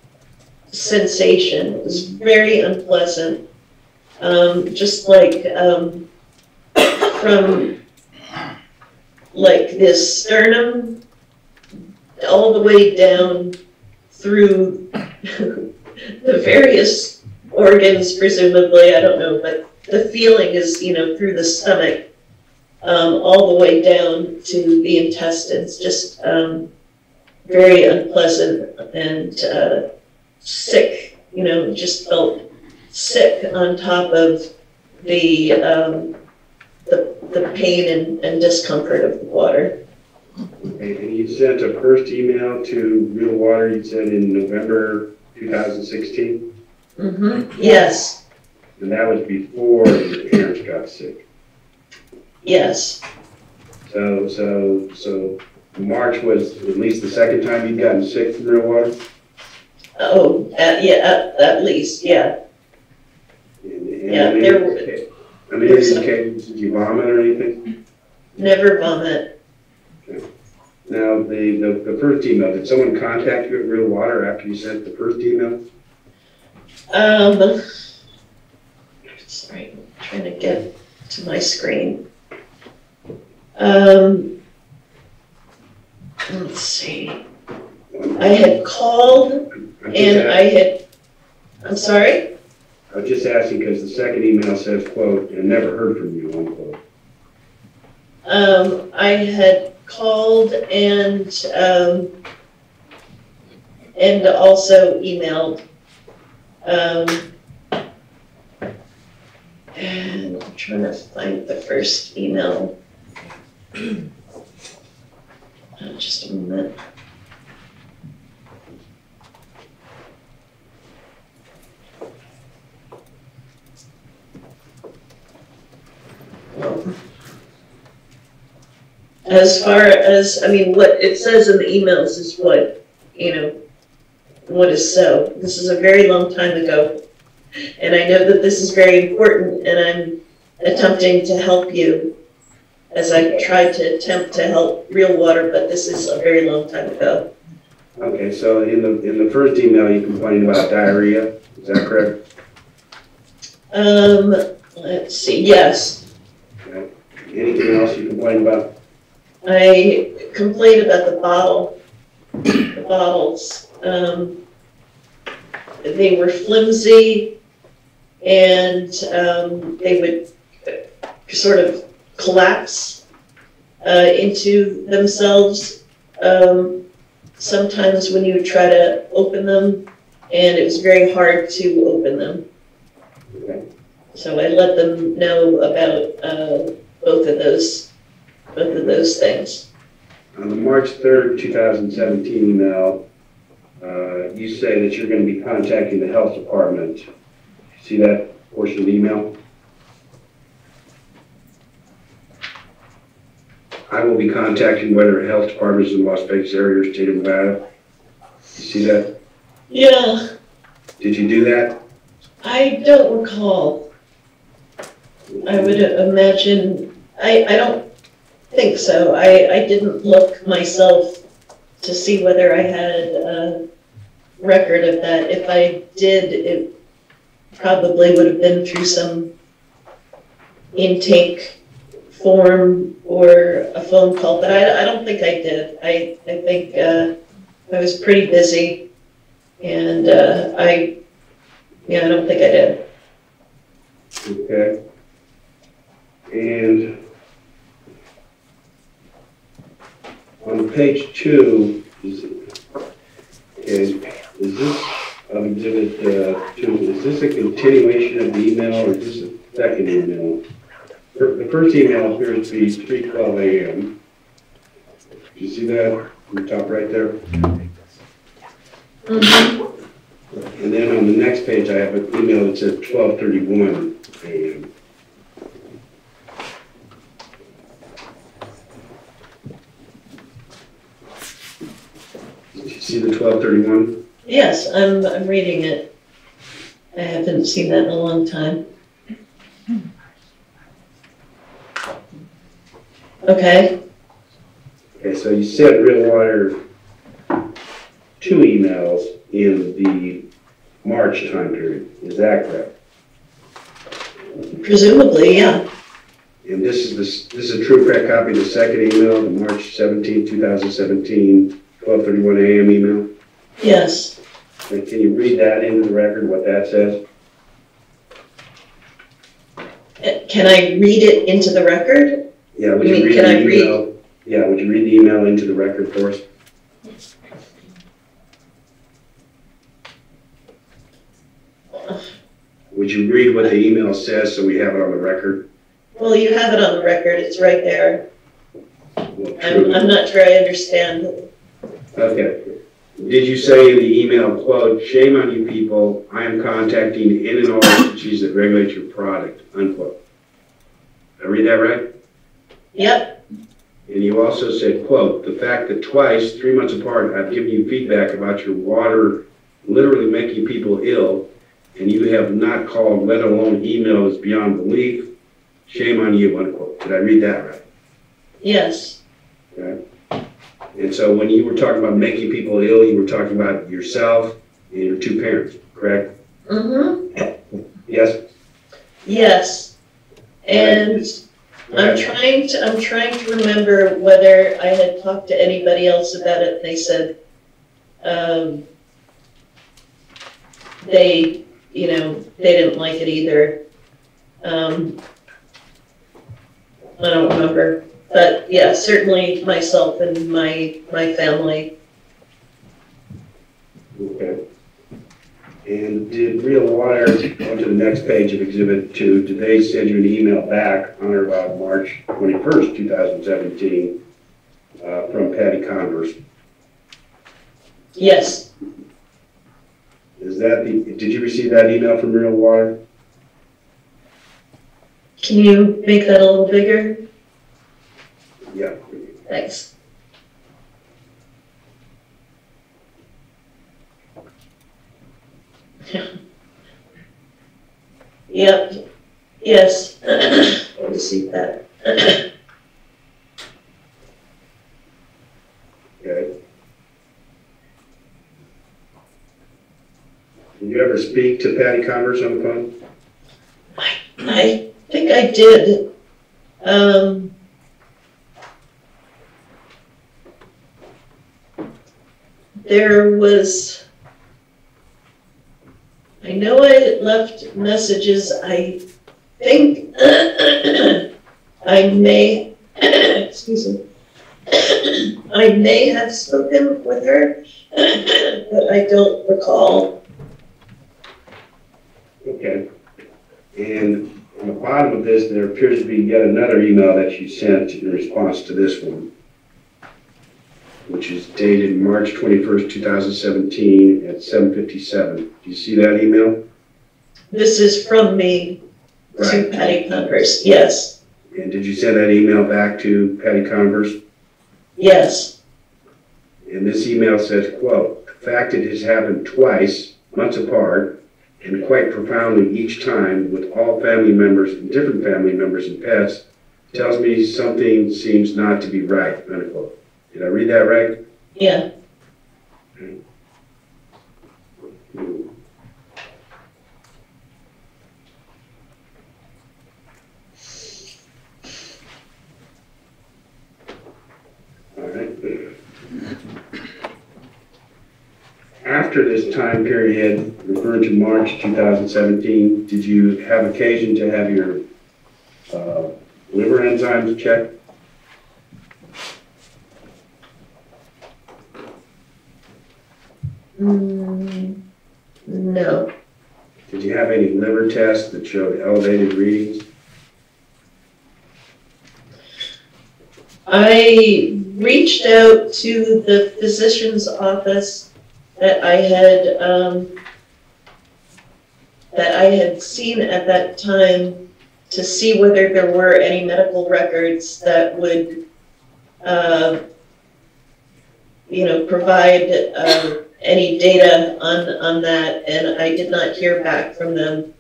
sensation. It was very unpleasant. Just like from like this sternum all the way down through the various organs, presumably, I don't know, but the feeling is, through the stomach, all the way down to the intestines, just very unpleasant and sick, just felt sick on top of the pain and discomfort of the water. Okay, and you sent a first email to Real Water, you said in November 2016? Mm-hmm. Yes. And that was before your parents got sick? Yes. So March was at least the second time you'd gotten sick from Real Water? Oh, at least, yeah. Yeah, there were. I mean, in these cases, did you vomit or anything? Never vomit. Okay. Now, the first email, did someone contact you at Real Water after you sent the first email? Sorry, I'm trying to get to my screen. Let's see. I had called and I'm sorry? I was just asking because the second email says, quote, and never heard from you, unquote. I had called and also emailed. And I'm trying to find the first email. Just a moment. As far as, what it says in the emails is what is so. This is a very long time ago. And I know that this is very important, and I'm attempting to help you as I tried to attempt to help Real Water, but this is a very long time ago. Okay, so in the first email you complained about diarrhea, is that correct? Let's see, yes. Okay. Anything else you complained about? I complained about the bottles. They were flimsy, and they would sort of collapse into themselves sometimes when you try to open them, and it was very hard to open them. Okay. So I let them know about both of those things. On the March 3rd, 2017 email, you say that you're going to be contacting the health department. See that portion of the email? I will be contacting whether health departments in Las Vegas area or state of Nevada. You see that? Yeah. Did you do that? I don't recall. I would imagine, I don't think so. I didn't look myself to see whether I had a record of that. If I did, it probably would have been through some intake form or a phone call, but I don't think I did. I think I was pretty busy, and I don't think I did. Okay. And on page 2, is this of exhibit 2, is this a continuation of the email or is this a second email? The first email appears to be 3:12 a.m. Do you see that on the top right there? Mm-hmm. And then on the next page, I have an email that says 12:31 a.m. Did you see the 12:31? Yes, I'm reading it. I haven't seen that in a long time. Okay. Okay, so you sent Real Water 2 emails in the March time period. Is that correct? Presumably, yeah. And this is a true correct copy of the second email, the March 17, 2017, 12:31 a.m. email? Yes. And can you read that into the record, what that says? Can I read it into the record? Yeah, would you read the email? Yeah, would you read the email into the record for us? Would you read what the email says so we have it on the record? Well, you have it on the record, it's right there. Well, I'm not sure I understand. Okay. Did you say in the email, quote, "Shame on you people, I am contacting in and all entities that regulate your product," unquote? Did I read that right? Yep. And you also said, quote, "The fact that twice, 3 months apart, I've given you feedback about your water literally making people ill, and you have not called, let alone emailed, is beyond belief. Shame on you," unquote. Did I read that right? Yes. Okay. And so when you were talking about making people ill, you were talking about yourself and your 2 parents, correct? Mm-hmm. Yes? Yes. And I'm trying to remember whether I had talked to anybody else about it. They said they didn't like it either. I don't remember. But yeah, certainly myself and my family. Okay. And did Real Water, on to the next page of Exhibit 2, did they send you an email back on or about March 21st, 2017 from Patty Converse? Yes. Did you receive that email from Real Water? Can you make that a little bigger? Yeah. Thanks. Yep. Yes. I received that. Okay. Did you ever speak to Patty Converse on the phone? I think I did. There was, I know I left messages. I think I may, excuse me, I may have spoken with her, but I don't recall. Okay. And on the bottom of this, there appears to be yet another email that you sent in response to this one, which is dated March 21st, 2017 at 7:57. Do you see that email? This is from me to Patty Converse, yes. And did you send that email back to Patty Converse? Yes. And this email says, quote, "The fact it has happened twice, months apart, and quite profoundly each time with all family members and different family members and pets, tells me something seems not to be right," unquote. Did I read that right? Yeah. Okay. All right. After this time period, referring to March 2017, did you have occasion to have your liver enzymes checked? No. Did you have any liver tests that showed elevated readings? I reached out to the physician's office that I had seen at that time to see whether there were any medical records that would, provide any data on that, and I did not hear back from them.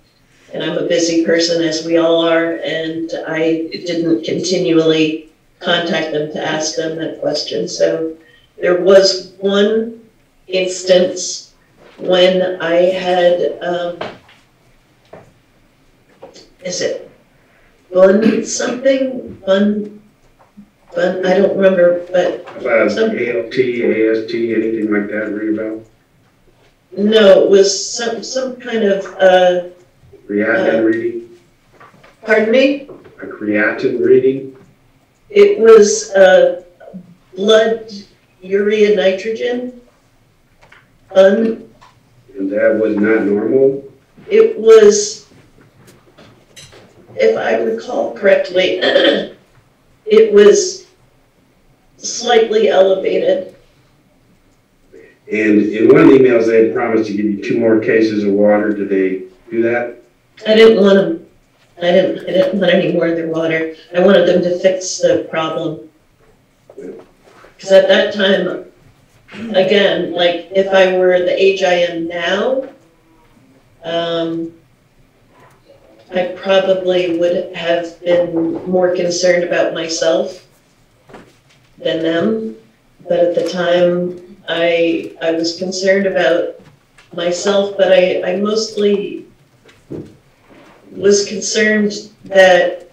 And I'm a busy person, as we all are, and I didn't continually contact them to ask them that question. So there was one instance when I had, is it Bun something? Bun, I don't remember, but. ALT, AST, anything like that ring a bell? No, it was some kind of, Creatinine reading? Pardon me? A creatinine reading? It was blood urea nitrogen. And that was not normal? it was, if I recall correctly, it was slightly elevated. And in one of the emails, they had promised to give you 2 more cases of water. Did they do that? I didn't want them. I didn't want any more of their water. I wanted them to fix the problem. Because at that time, again, like if I were the age I am now, I probably would have been more concerned about myself than them. But at the time, I was concerned about myself, but I mostly was concerned that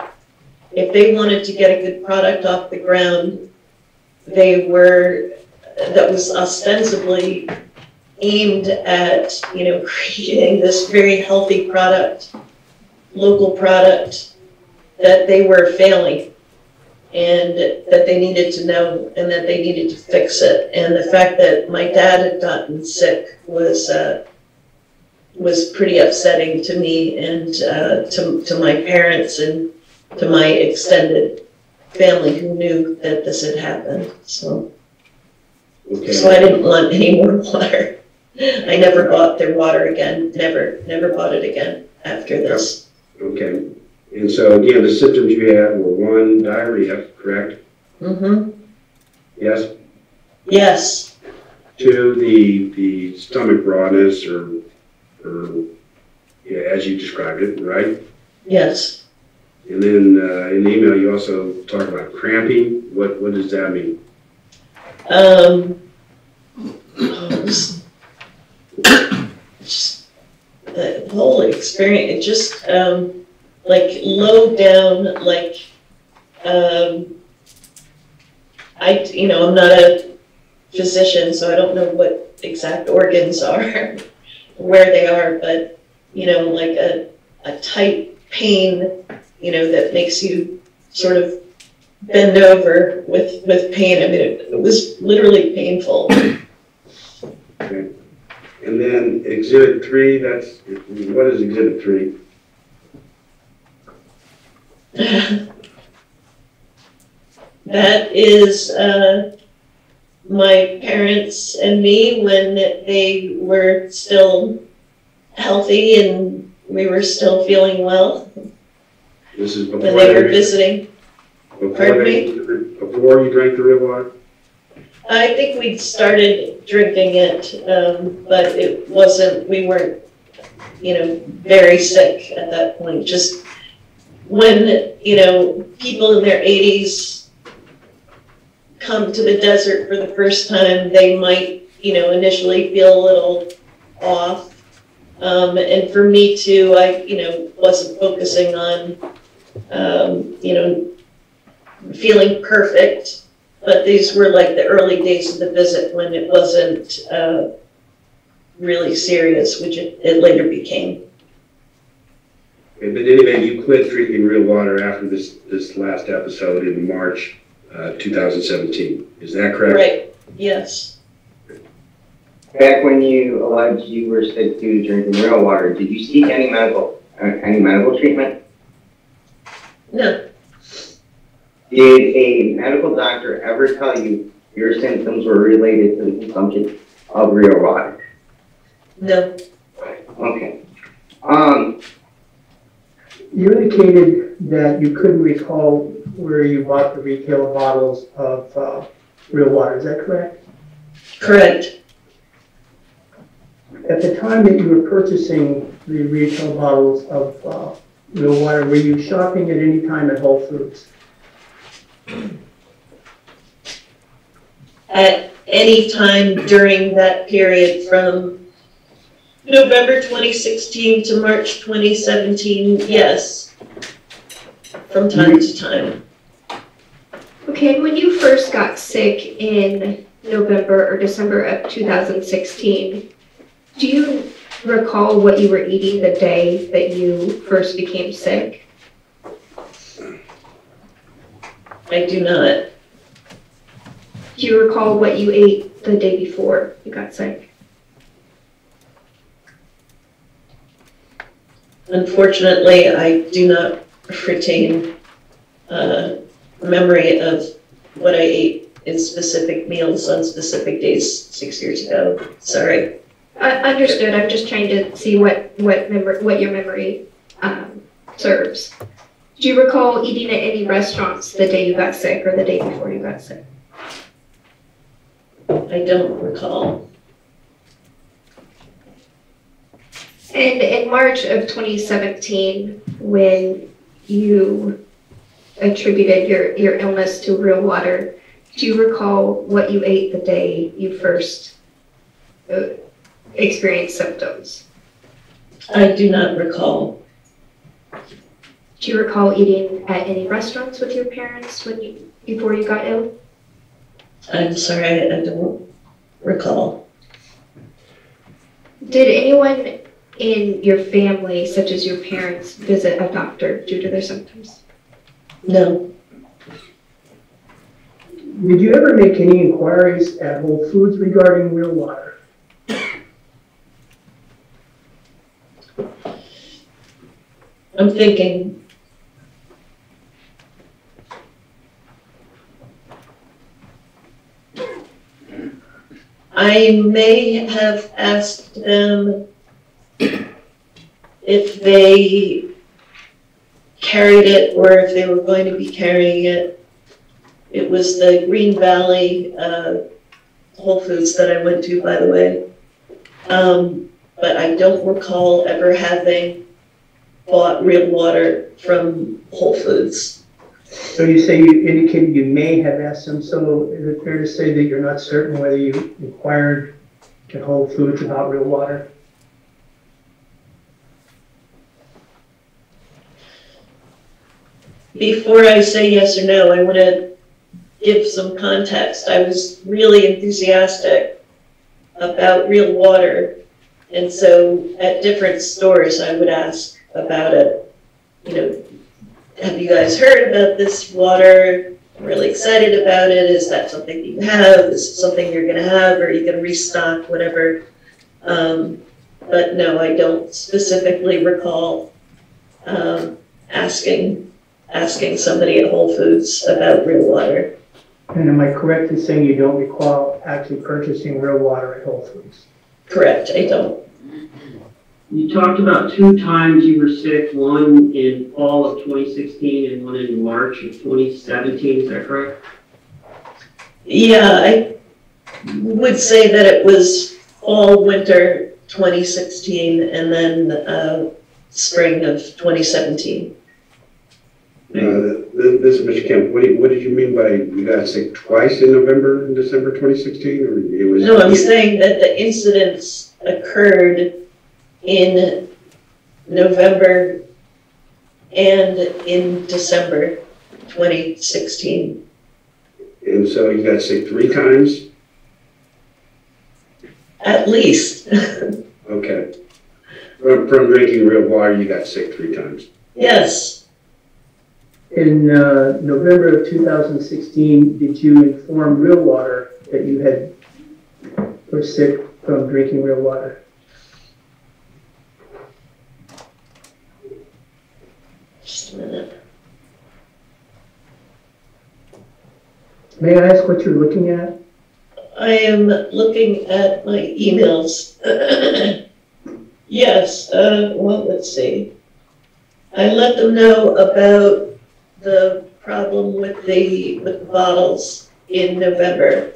if they wanted to get a good product off the ground, that was ostensibly aimed at, creating this very healthy product, local product, that they were failing and that they needed to know and that they needed to fix it. And the fact that my dad had gotten sick was pretty upsetting to me and to my parents and to my extended family who knew that this had happened. So I didn't want any more water. I never bought their water again. Never bought it again after this. Okay. And so again, the symptoms you had were 1, diarrhea, correct? Mm-hmm. Yes? Yes. 2, the stomach rawness or yeah, as you described it, right? Yes. And then in the email, you also talk about cramping. What does that mean? Just the whole experience, it just like low down, like I'm not a physician, so I don't know what exact organs are, where they are, but like a tight pain, that makes you sort of bend over with pain. I mean, it was literally painful. Okay. And then Exhibit 3, what is Exhibit 3? That is my parents and me when they were still healthy and we were still feeling well. This is before when they were visiting. Pardon me? Before you drank the real water? I think we'd started drinking it, but it wasn't, we weren't, very sick at that point. Just when, people in their 80s come to the desert for the first time, they might, initially feel a little off. And for me too, I, wasn't focusing on, feeling perfect. But these were like the early days of the visit when it wasn't really serious, which it later became. Okay, but anyway, you quit drinking real water after this last episode in March 2017. Is that correct? Right, yes. Back when you alleged you were sick due to drinking real water, did you seek any medical treatment? No. Did a medical doctor ever tell you your symptoms were related to the consumption of real water? No. Okay. You indicated that you couldn't recall where you bought the retail bottles of real water. Is that correct? Correct. At the time that you were purchasing the retail bottles of real water, were you shopping at any time at Whole Foods? At any time during that period from November 2016 to March 2017, yes, from time to time. Okay, when you first got sick in November or December of 2016, do you recall what you were eating the day that you first became sick? I do not. Do you recall what you ate the day before you got sick? Unfortunately, I do not retain memory of what I ate in specific meals on specific days 6 years ago. Sorry. Understood. I'm just trying to see what your memory serves. Do you recall eating at any restaurants the day you got sick or the day before you got sick? I don't recall. And in March of 2017, when you attributed your illness to real water, do you recall what you ate the day you first experienced symptoms? I do not recall. Do you recall eating at any restaurants with your parents before you got ill? I'm sorry, I don't recall. Did anyone in your family, such as your parents, visit a doctor due to their symptoms? No. Did you ever make any inquiries at Whole Foods regarding real water? I'm thinking. I may have asked them if they carried it or if they were going to be carrying it. It was the Green Valley Whole Foods that I went to, by the way. But I don't recall ever having bought real water from Whole Foods. So you say you indicated you may have asked them, so is it fair to say that you're not certain whether you inquired at Whole Foods about real water? Before I say yes or no, I want to give some context. I was really enthusiastic about real water, and so at different stores I would ask about it. You know, have you guys heard about this water? I'm really excited about it. Is that something you have? Is it something you're going to have? Or are you going to restock? Whatever. But no, I don't specifically recall asking somebody at Whole Foods about real water. And am I correct in saying you don't recall actually purchasing real water at Whole Foods? Correct, I don't. You talked about 2 times you were sick, one in fall of 2016 and one in March of 2017, is that correct? Yeah, I would say that it was fall, winter 2016 and then spring of 2017. This is Mr. Kemp. What did you mean by you got sick twice in November and December 2016? Or it was? No, I'm saying that the incidents occurred in November and in December 2016. And so you got sick 3 times? At least. Okay. From drinking real water, you got sick 3 times? Yes. In November of 2016, did you inform Real Water that you were sick from drinking real water? Just a minute. May I ask what you're looking at? I am looking at my emails. Yes, well, let's see. I let them know about the problem with the bottles in November.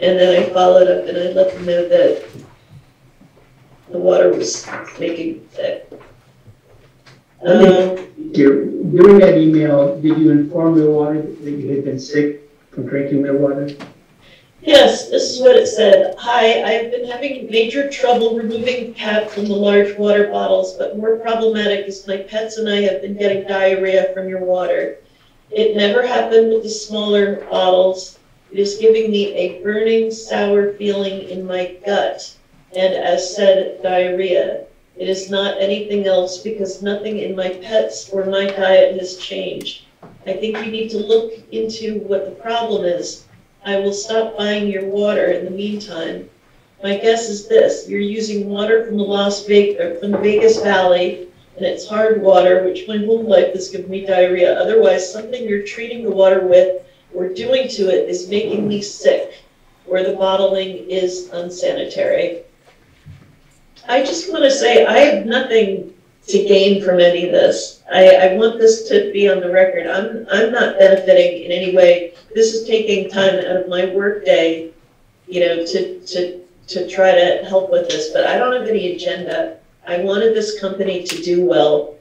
And then I followed up and I let them know that the water was making me sick. During that email, did you inform Real Water that you had been sick from drinking real water? Yes, this is what it said. Hi, I have been having major trouble removing the cap from the large water bottles, but more problematic is my pets and I have been getting diarrhea from your water. It never happened with the smaller bottles. It is giving me a burning, sour feeling in my gut, and as said, diarrhea. It is not anything else because nothing in my pets or my diet has changed. I think you need to look into what the problem is. I will stop buying your water in the meantime. My guess is this: you're using water from the Vegas Valley, and it's hard water, which my whole life has given me diarrhea. Otherwise, something you're treating the water with or doing to it is making me sick, or the bottling is unsanitary. I just want to say I have nothing to gain from any of this. I want this to be on the record. I'm not benefiting in any way. This is taking time out of my work day, you know, to try to help with this, but I don't have any agenda. I wanted this company to do well.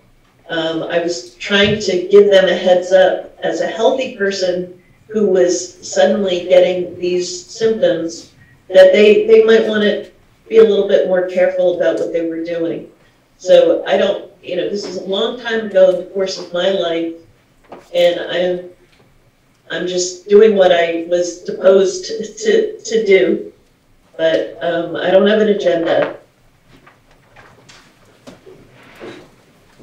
I was trying to give them a heads up as a healthy person who was suddenly getting these symptoms that they might want to be a little bit more careful about what they were doing. So I don't, you know, this is a long time ago in the course of my life, and I'm just doing what I was supposed to do, but I don't have an agenda.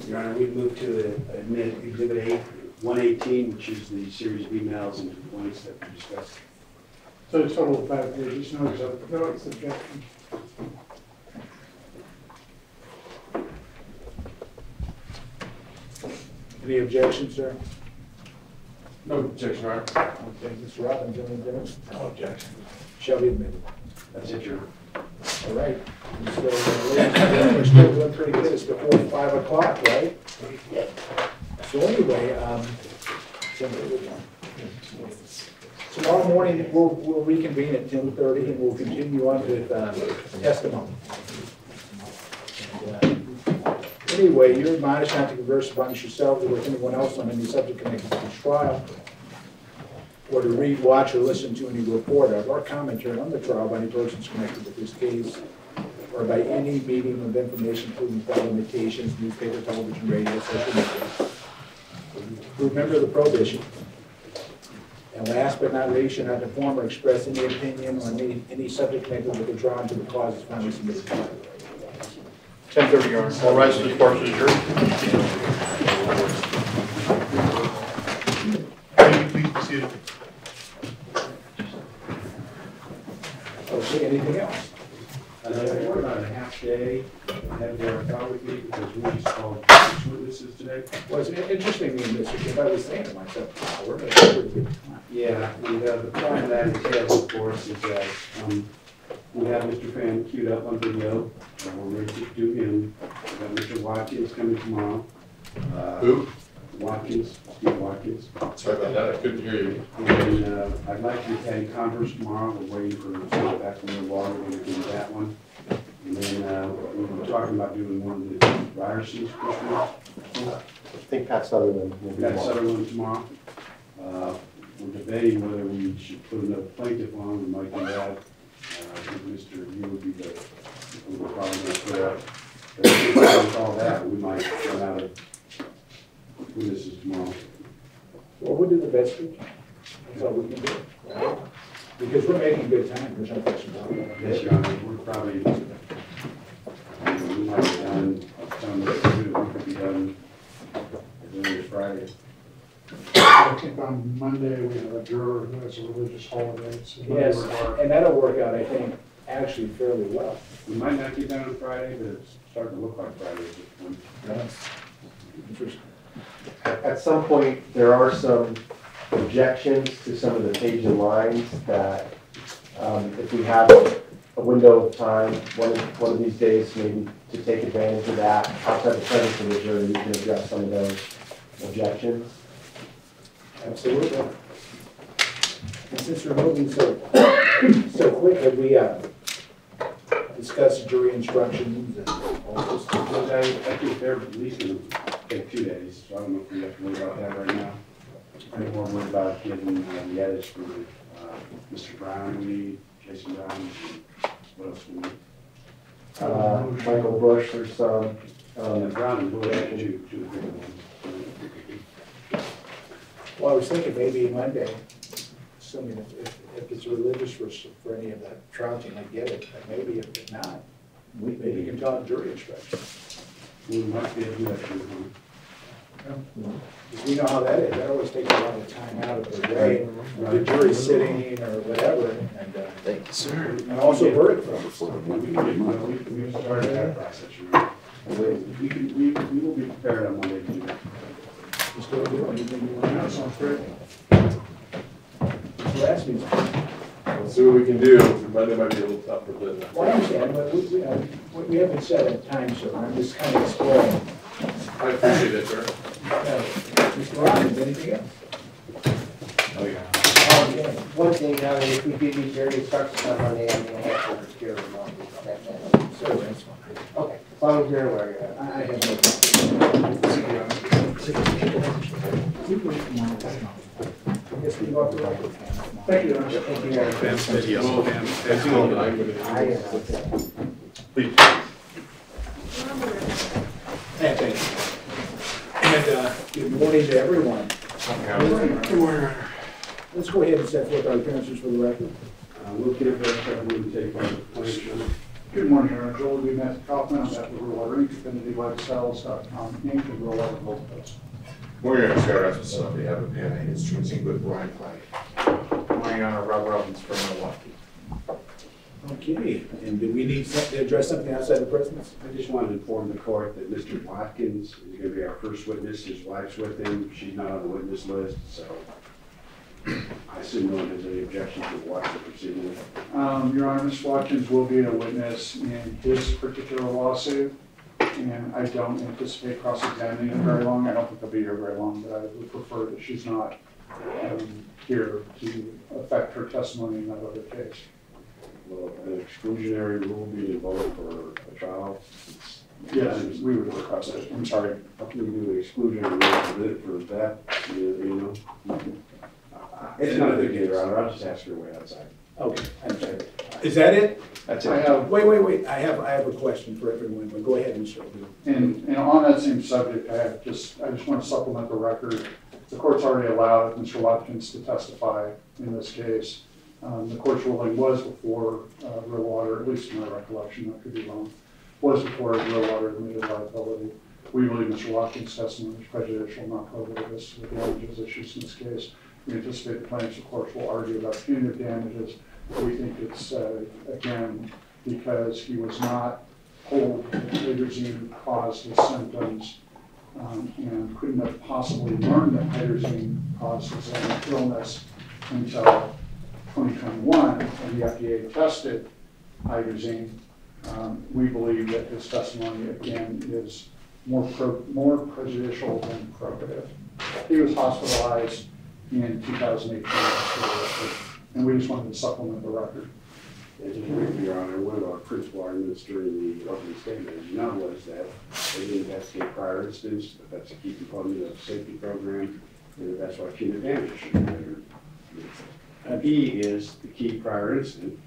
Your Honor, we move to admit Exhibit 118, which is the series of emails and complaints that we discussed. So a total of 5 pages, no objection. Any objections, sir? No objection, Your Honor. Okay, Mr. Robbins, any objections? No objection. Shall be admitted. That's it, Your Honor. All right. So, ladies and gentlemen, we're still doing pretty good. It's before 5 o'clock, right? Yeah. So anyway, tomorrow morning, we'll reconvene at 10:30 and we'll continue on with testimony. Anyway, you're admonished not to converse amongst yourselves or with anyone else on any subject connected to this trial, or to read, watch, or listen to any report of or commentary on the trial by any persons connected with this case, or by any medium of information, including without limitations, newspaper, television, radio, social media. Remember the prohibition. And last but not least, should not inform or express any opinion on any subject connected with the trial until the cause is finally submitted. 10:30, Your Honor. All rise to the court is adjourned. Please be seated. Okay, anything else? We're about a half day ahead of our trial with me because we just called 6 witnesses today. Well, it's interesting, Mr. Kemp, I was saying to myself, wow, we're going to have a pretty good time. Yeah, and the problem that entails, of course, is that we have Mr. Fan queued up on video. We're ready to do him. We got Mr. Wadkins coming tomorrow. Who? Wadkins, Steve Wadkins. Sorry about that, I couldn't hear you. And I'd like to attend conference tomorrow. We're waiting for some back from the water. We're going to do that one. And then we were talking about doing one of the Ryerson's Christmas. I think Pat Sutherland will be Pat Sutherland tomorrow. We're debating whether we should put another plaintiff on. We might do that. I think Mr. Odou would be the we're probably going to put up. But if we don't call that, we might run out of witnesses tomorrow. Well, we'll do the best we can. That's all we can do. Right? Because we're making good time. There's no question about it. Yes, Your Honor. We're probably, we might be done, some of the we could be done as early as Friday. I think on Monday we have a juror who has a religious holiday. So Yes, and that'll work out, I think, actually fairly well. We might not get done on Friday, but it's starting to look like Friday at this point. That's interesting. At some point, there are some objections to some of the page and lines that if we have a window of time, one of these days, maybe to take advantage of that, outside the presence of the jury, you can address some of those objections. Absolutely. And since we're moving so quickly, we discuss jury instructions and all those things. I think they're at least going to take 2 days, so I don't know if we have to worry about that right now. I'm more worried about getting the edits for Mr. Brown, we need, Jason Brown, what else we need? Michael Bush or some. Brown and Bush, two big ones. Well, I was thinking maybe Monday, assuming if it's religious for any of the trial team, I get it, but maybe if not, maybe you can talk jury instructions. We might be able to do that too. Because we know how that is. That always takes a lot of time out of the day. The jury sitting or whatever. And, thank you, sir. And also verdict forms. We started that process. We will be prepared on Monday to do that. Mr. Odou, anything you want to add? Sounds great. Mr. Rasmussen? Let's see what we can do. Monday might be a little tougher, but. Well, I understand, but we haven't set a time, sir. I'm just kind of exploring. I appreciate it, sir. Mr. Robbins, anything else? Oh, yeah. Okay. One thing, if we give you jury instructions on Monday, I'm gonna have to secure them. Sir, that's fine. Okay, as long as you're aware. I have no problem. Yes, we go up the record. Thank you, Your Honor. Thank you, Your Honor. Please. Thank you. And good morning to everyone. Good morning, Your Honor. Let's go ahead and set forth our appearances for the record. Will Kemp, Pepperman, take part in the plaintiffs. Good morning, Your Honor. Joel B. Kaufman, I'm at the Real Water Inc., AffinityLifestyles.com, Inc., and Real Water Gold Coast. Morning, I'm Scott Rasmussen on behalf of Hanna Instruments with Orion. Good morning, Your Honor. Rob Robbins from Milwaukee. Okay, and do we need to address something outside the presence? I just wanted to inform the court that Mr. Wadkins is going to be our first witness. His wife's with him. She's not on the witness list, so I assume no one has any objection to watch the proceeding. Your Honor, Ms. Watkins will be a witness in his particular lawsuit, and I don't anticipate cross-examining him very long. I don't think they'll be here very long, but I would prefer that she's not here to affect her testimony in that other case. Will an exclusionary rule be invoked for a trial? Yes, we would request it. I'm sorry. We do the exclusionary rule for that, you know? It's not a big deal, Your Honor. I'll just ask her way outside. Okay, I'm sorry. Is that it? That's it. Wait. I have a question for everyone, but go ahead and show me. And on that same subject, I just want to supplement the record. The court's already allowed Mr. Watkins to testify in this case. The court's ruling was before Real Water, at least in my recollection, I could be wrong, was before Real Water admitted liability. We believe Mr. Watkins' testimony is prejudicial, not covetous with damages issues in this case. We anticipate the plaintiffs, of course, will argue about punitive damages. We think it's, again, because he was not told that hydrazine caused his symptoms and couldn't have possibly learned that hydrazine caused his illness until 2021 when the FDA tested hydrazine. We believe that his testimony, again, is more prejudicial than probative. He was hospitalized in 2018, and we just wanted to supplement the record. And just briefly, Your Honor, one of our principal arguments during the opening statement, as you know, was that they didn't investigate prior incidents, that that's a key component of the safety program, and that's why punitive damage should be measured. And he is the key prior incident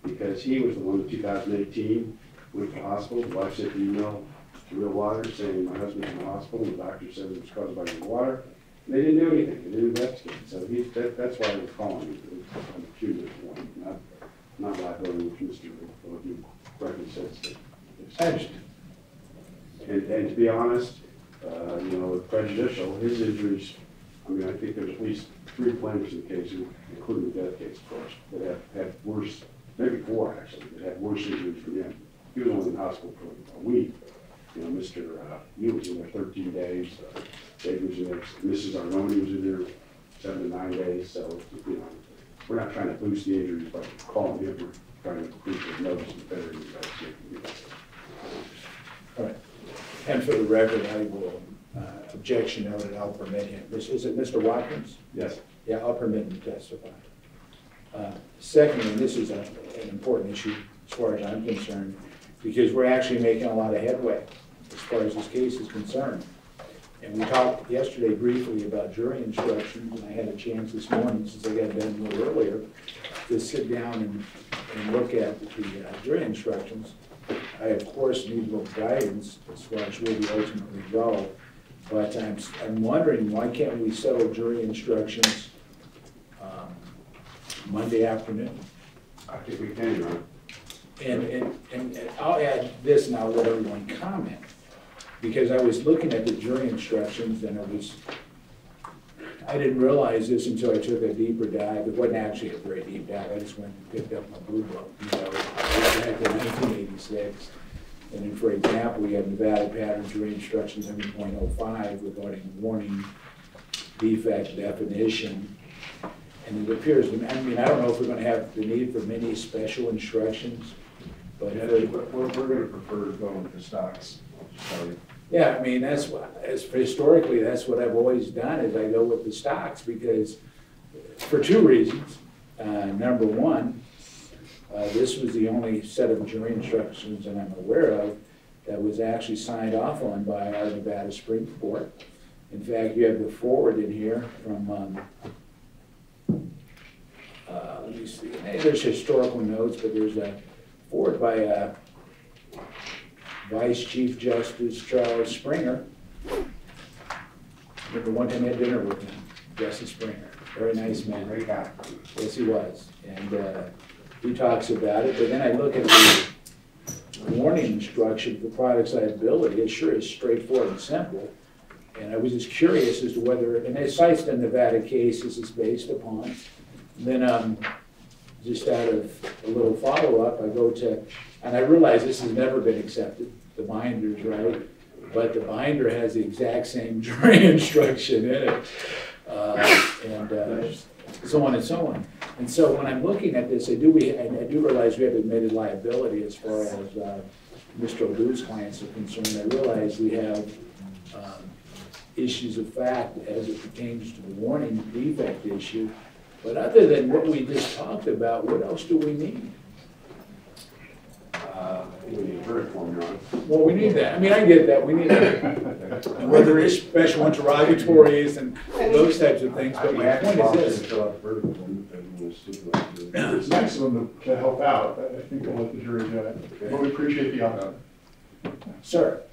because he was the one in 2018 went to the hospital. The wife sent an email to Real Water saying my husband's in the hospital. The doctor said it was caused by the water. They didn't do anything. They didn't investigate. So that's why we're calling it a punitive one, not liability, which Mr. Odou correctly says. And to be honest, you know, prejudicial, his injuries, I mean, I think there's at least 3 plaintiffs in the case, including the death case, of course, that have had worse, maybe 4 actually, that had worse injuries from him. He was only in the hospital for a week. You know, Mr. Neal was in there 13 days. Dave was in there. Mrs. Arnone was in there 7 to 9 days. So, you know, we're not trying to boost the injuries by calling him. We're trying to increase his notice and better investigation. All right. And for the record, I will objection noted. I'll permit him. Is it Mr. Watkins? Yes. Yeah, I'll permit him to testify. Secondly, and this is an important issue as far as I'm concerned, because we're actually making a lot of headway as far as this case is concerned. And we talked yesterday briefly about jury instructions, and I had a chance this morning, since I got to bed a little earlier, to sit down and look at the jury instructions. I, of course, need a little guidance as far as where we ultimately go. But I'm wondering, why can't we settle jury instructions Monday afternoon? I think we can, Your Honor. And I'll add this, and I'll let everyone comment, because I was looking at the jury instructions, and I didn't realize this until I took a deeper dive. It wasn't actually a very deep dive. I just went and picked up my blue book, you know, back in 1986, And then, for example, we have Nevada Pattern Jury Instruction 7.05 regarding warning defect definition. And it appears, I mean, I don't know if we're gonna have the need for many special instructions, but. Yeah, we're gonna prefer going with the stocks. Sorry. Yeah, I mean, that's what, historically, that's what I've always done, is I go with the stocks, because, for two reasons. Number one, this was the only set of jury instructions that I'm aware of that was actually signed off on by our Nevada Supreme Court. In fact, you have the forward in here from, let me see, there's historical notes, but there's a forward by Vice Chief Justice Charles Springer. Remember one time I had dinner with him, Justice Springer, very nice man. Great guy. Yes, he was. And he talks about it, but then I look at the warning instruction for products liability. It sure is straightforward and simple. And I was just curious as to whether, and it cites the Nevada case this is based upon. And then just out of a little follow-up, I go to, and I realize this has never been accepted, the binder's right, but the binder has the exact same jury instruction in it, and so on and so on. And so when I'm looking at this, I do realize we have admitted liability as far as Mr. Odou's clients are concerned. I realize we have issues of fact as it pertains to the warning defect issue. But other than what we just talked about, what else do we need? We need a verdict form, Your Honor. Well, we need that. I mean, I get that. We need that. And whether it's special interrogatories and those types of things. But my point is this. It's nice of them to help out. I think we'll let the jury do it. But we appreciate the honor. Sir.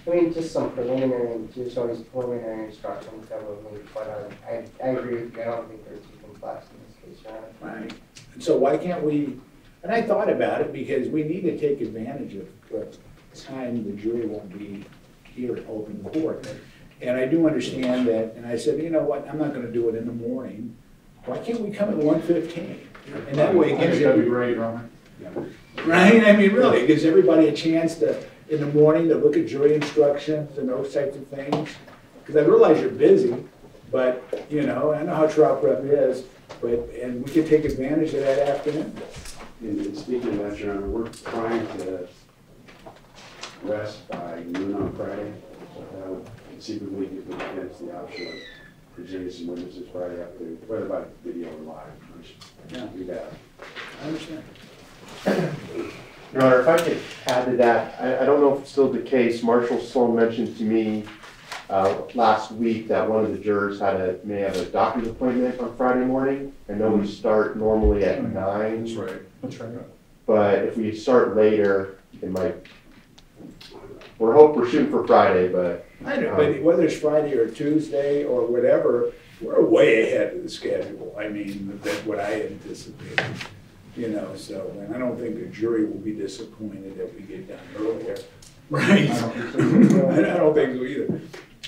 I mean, just some preliminary, just all these preliminary instructions that were made, but I agree with you. I don't think they're too complex in this case, Your Honor. Right. And so why can't we, and I thought about it because we need to take advantage of what time the jury won't be here at open court. And I do understand that, and I said, you know what, I'm not gonna do it in the morning. Why can't we come at 1:15? And that way it gives that'd be great, Robert. Right? I mean, really, it gives everybody a chance to, in the morning, to look at jury instructions and those types of things. Because I realize you're busy, but, you know, I know how trial prep is, but, and we could take advantage of that afternoon. And speaking of that, Your Honor, we're trying to rest by noon on Friday. So that would conceivably give the defense the option of presenting some witnesses Friday after, whether by video or live. Yeah. Do that. I understand. Your Honor, if I could add to that, I don't know if it's still the case. Marshal Sloan mentioned to me last week that one of the jurors may have a doctor's appointment on Friday morning. I know we start normally at 9. That's right. That's right. But if we start later, it might. We're shooting for Friday, but. I know, but whether it's Friday or Tuesday or whatever, we're way ahead of the schedule. I mean, that's what I anticipated. You know, so, and I don't think the jury will be disappointed if we get done earlier. Right? I don't think so either.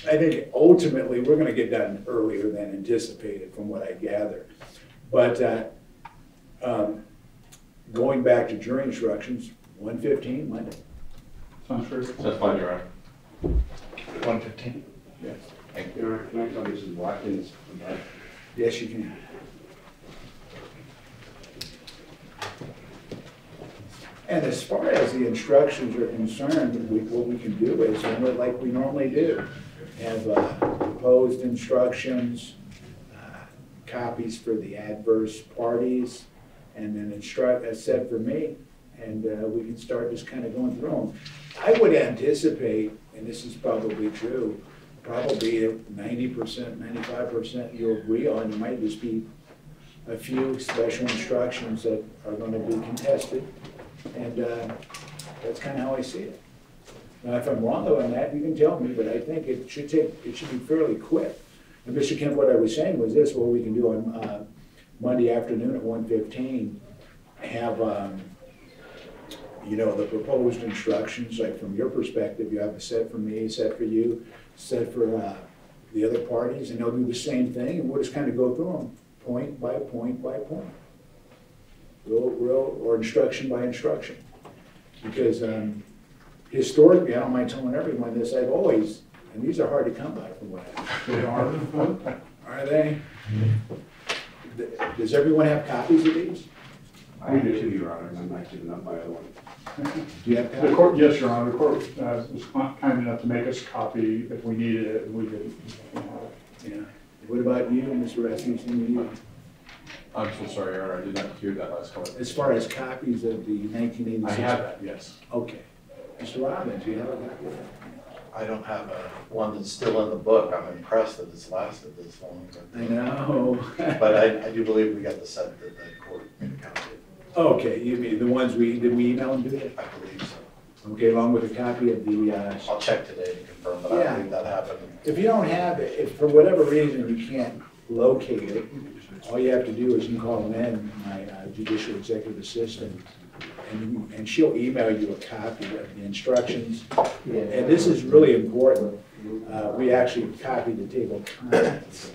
I think ultimately we're going to get done earlier than anticipated from what I gather. But going back to jury instructions, 1:15 Monday. Sounds fair. That's fine, Your Honor. 1:15. Yes. Thank you. Your Honor, can I tell you this is Wadkins? Yes, you can. And as far as the instructions are concerned, what we can do is, like we normally do, have proposed instructions, copies for the adverse parties, and then a set for me, and we can start just kind of going through them. I would anticipate, and this is probably true, probably 90%, 95% you'll agree on. There might just be a few special instructions that are going to be contested. And that's kind of how I see it. Now, if I'm wrong on that, you can tell me, but I think it should be fairly quick. And Mr. Kemp, what I was saying was this: what we can do on Monday afternoon at 1:15, have you know, the proposed instructions. Like from your perspective, you have a set for me, a set for you, set for the other parties, and they'll do the same thing, and we'll just kind of go through them point by point by point. Real, or instruction by instruction. Because historically, I don't mind telling everyone this, I've always, and these are hard to come by from what are they? Does everyone have copies of these? I do too, Your Honor, and I'm not giving up my other one. Do you have The copies? court, yes, Your Honor, the court was kind enough to make us a copy if we needed it, and we didn't. Yeah. What about you, Mr. Rasmussen? You? I'm so sorry, Your Honor, I did not hear that last comment. As far as copies of the 1986? I have that, yes. Okay. Mr. Robbins, do you have a copy of that? I don't have one that's still in the book. I'm impressed that it's lasted this long. I know. But I do believe we got the set that the court made a copy of. Okay, you mean the ones did we email and do that? I believe so. Okay, along with a copy of the, I'll check today to confirm, but Yeah. I believe that happened. if you don't have it, if for whatever reason you can't locate it, all you have to do is you can call Lynn, my judicial executive assistant, and she'll email you a copy of the instructions. And this is really important. We actually copied the table of contents,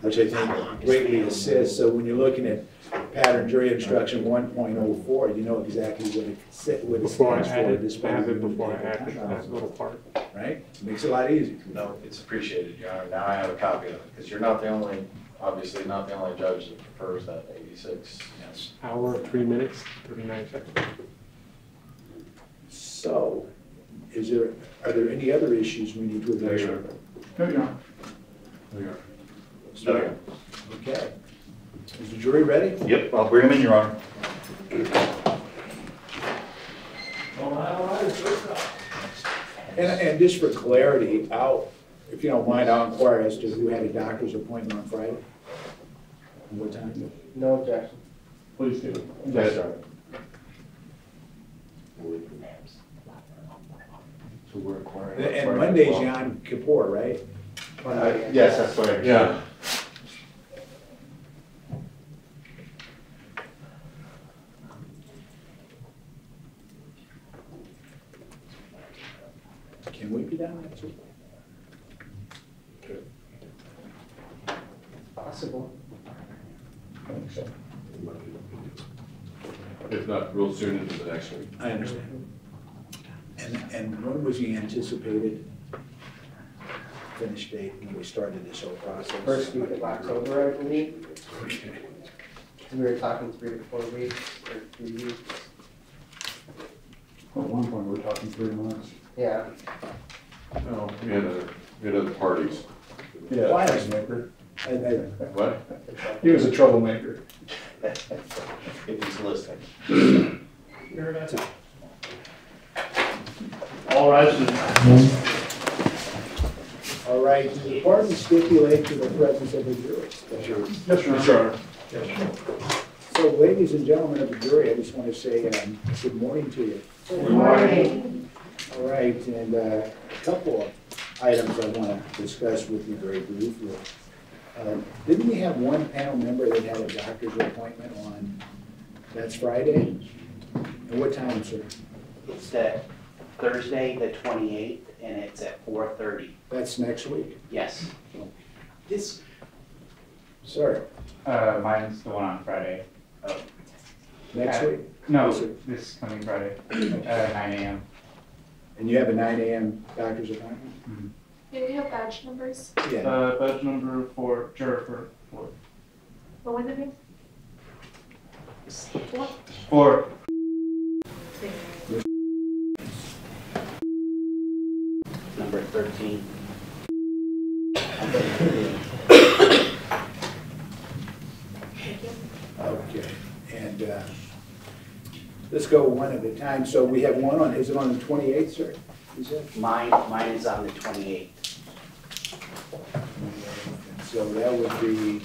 which I think greatly assists. So when you're looking at pattern jury instruction 1.04, you know exactly what it Before I stands added, for. before I added that little part. Right? Makes it a lot easier. No, it's appreciated, Your Honor. Now I have a copy of it, because you're not the only, obviously not the only judge that prefers that 86. Yes. Hour, 3 minutes, 39 seconds. So, are there any other issues we need to address? No, Your Honor. No. Okay. Is the jury ready? Yep, I'll bring them in, Your Honor. And just for clarity, if you don't mind, I'll inquire as to who had a doctor's appointment on Friday. And what time? No objection. Please do. Yes, sir. So we're acquiring. And Monday's Yom Kippur, right? Yes, that's what I heard. Yeah. Can we be done next week? Possible. I think so. If not, real soon into the next week. I understand. And when was the anticipated finish date when we started this whole process? First week of October, I believe. Okay. We were talking 3 to 4 weeks, or 3 weeks. At one point, we were talking 3 months. Yeah. No, we had other parties. Yeah, Why? troublemaker. What? He was a troublemaker. If he's listening. All right. All right, does the party stipulate to the presence of the jury? Yes, Your Honor. So, ladies and gentlemen of the jury, I just want to say good morning to you. Good morning. All right, and a couple of items I want to discuss with you very briefly. Didn't we have one panel member that had a doctor's appointment on, that's Friday? And what time, sir? It's that Thursday, the 28th, and it's at 4:30. That's next week? Yes. This. Sir? Mine's the one on Friday. Next week? No, Yes, sir. this coming Friday, 9 a.m. And you have a 9 a.m. doctor's appointment? Mm-hmm. Do we have badge numbers? Yeah. Badge number 4, juror for 4. What was it? What? 4. Number 13. Okay, and let's go one at a time. So we have one on, is it on the 28th, sir? Is it? Mine is on the 28th. So that would be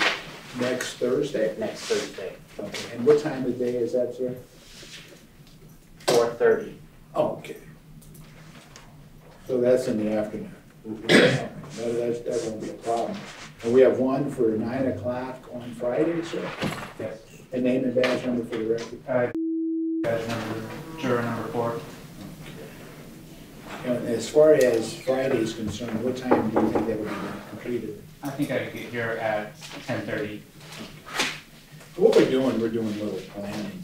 next Thursday? Next Thursday. Okay, and what time of day is that, sir? 4:30. Oh, okay. So that's in the afternoon. That won't be a problem. And we have one for 9 o'clock on Friday, sir? Yes. And name and badge number for the record? Badge number, juror number 4. And as far as Friday is concerned, what time do you think that would be completed? I think I could get here at 10:30. What we're doing a little planning.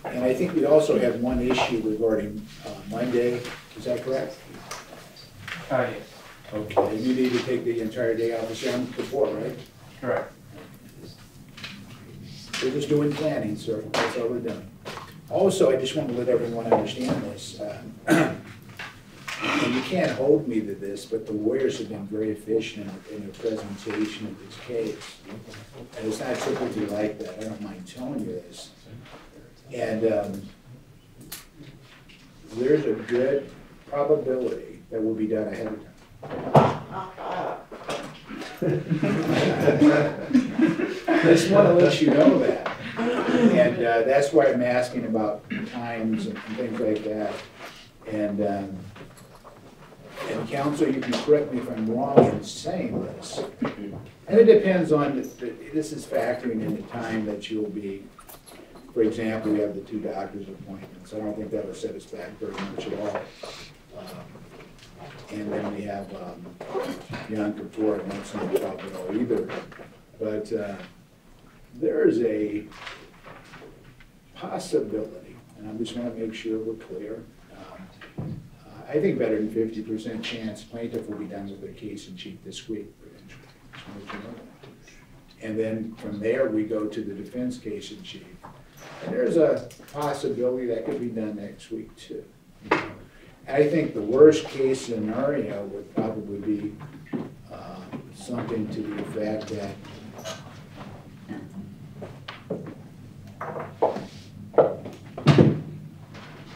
And I think we also have one issue regarding Monday. Is that correct? Yes. Okay, and you need to take the entire day off of Yom Kippur, right? Correct. We're just doing planning, sir. That's all we're doing. Also, I just want to let everyone understand this. And you can't hold me to this, but the lawyers have been very efficient in their presentation of this case. And it's not typically like that. I don't mind telling you this. And there's a good probability that will be done ahead of time. I just want to let you know that. And that's why I'm asking about times and things like that. And counsel, you can correct me if I'm wrong in saying this. And it depends on, this is factoring in the time that you'll be, for example, we have the 2 doctor's appointments. I don't think that will set us back very much at all. And then we have Yom Kippur, and that's not about it all either. But there's a possibility, and I just want to make sure we're clear. I think better than 50% chance plaintiff will be done with their case in chief this week, potentially. Just want to let you know that. And then from there, we go to the defense case in chief. And there's a possibility that could be done next week, too. I think the worst case scenario would probably be something to the effect that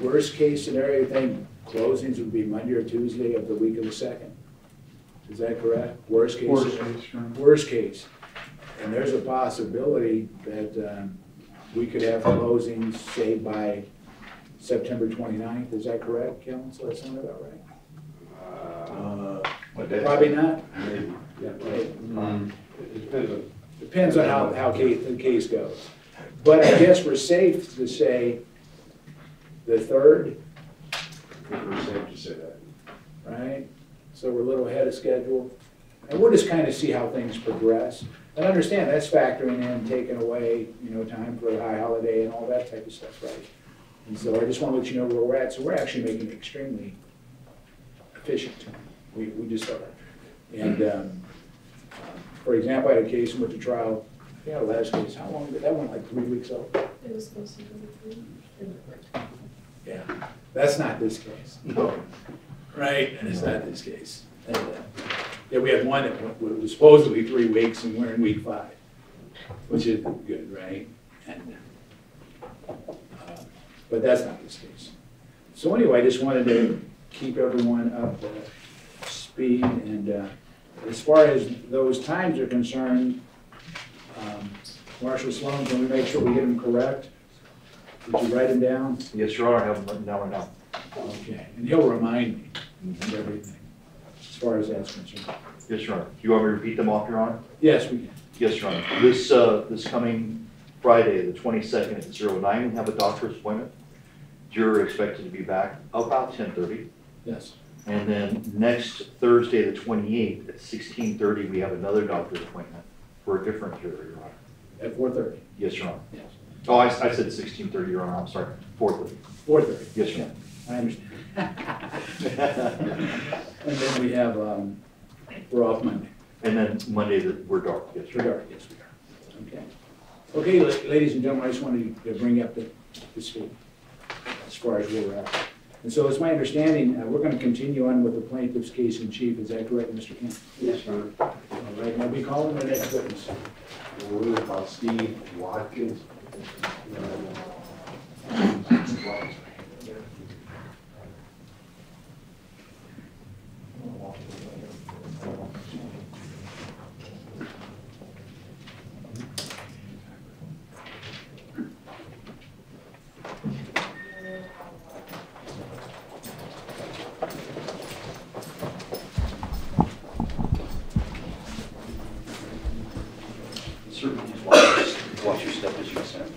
worst case scenario, I think closings would be Monday or Tuesday of the week of the 2nd. Is that correct? Worst case. Worst case. And there's a possibility that we could have closings, say, by September 29th. Is that correct, counsel? That sound about right? Probably not. Maybe. Yeah, right. It Depends on how the case goes. But I guess we're safe to say the 3rd. We're safe to say that. Right? So we're a little ahead of schedule. And we'll just kind of see how things progress. And understand that's factoring in, taking away, time for a high holiday and all that type of stuff, right? And so I just want to let you know where we're at. So we're actually making it extremely efficient. We just are. And for example, I had a case in which the trial, the last case, how long did that went like 3 weeks old? It was supposed to go 3. Yeah, that's not this case. No. Right, and it's not this case. And, yeah, we had one that was supposedly 3 weeks, and we're in week 5, which is good, right? And but that's not this case. So anyway, I just wanted to keep everyone up to speed. And as far as those times are concerned, Marshal Sloan, can we make sure we get them correct? Did you write them down? Yes, Your Honor, I have them written down right now. Okay, and he'll remind me of everything, as far as that's concerned. Yes, Your Honor. Do you want me to repeat them off, Your Honor? Yes, we can. Yes, Your Honor. This coming Friday, the 22nd at 09, we have a doctor's appointment. You're expected to be back about 10:30. Yes. And then next Thursday, the 28th at 16:30, we have another doctor's appointment for a different juror, Your Honor. At 4:30? Yes, Your Honor. Yes. Oh, I said 16:30, Your Honor. I'm sorry. 4:30. 4:30. Yes, Your Honor. I understand. And then we have, we're off Monday. And then Monday, we're dark. Yes, We're dark, yes, we are. Okay. Okay, ladies and gentlemen, I just wanted to bring up the speed as far as where we're at. And so it's my understanding, we're going to continue on with the plaintiff's case in chief. Is that correct, Mr. Kemp? Yes, Your Honor. All right, and I'll be calling the next witness. We're about Steve Wadkins. Certainly, just watch your step as you ascend.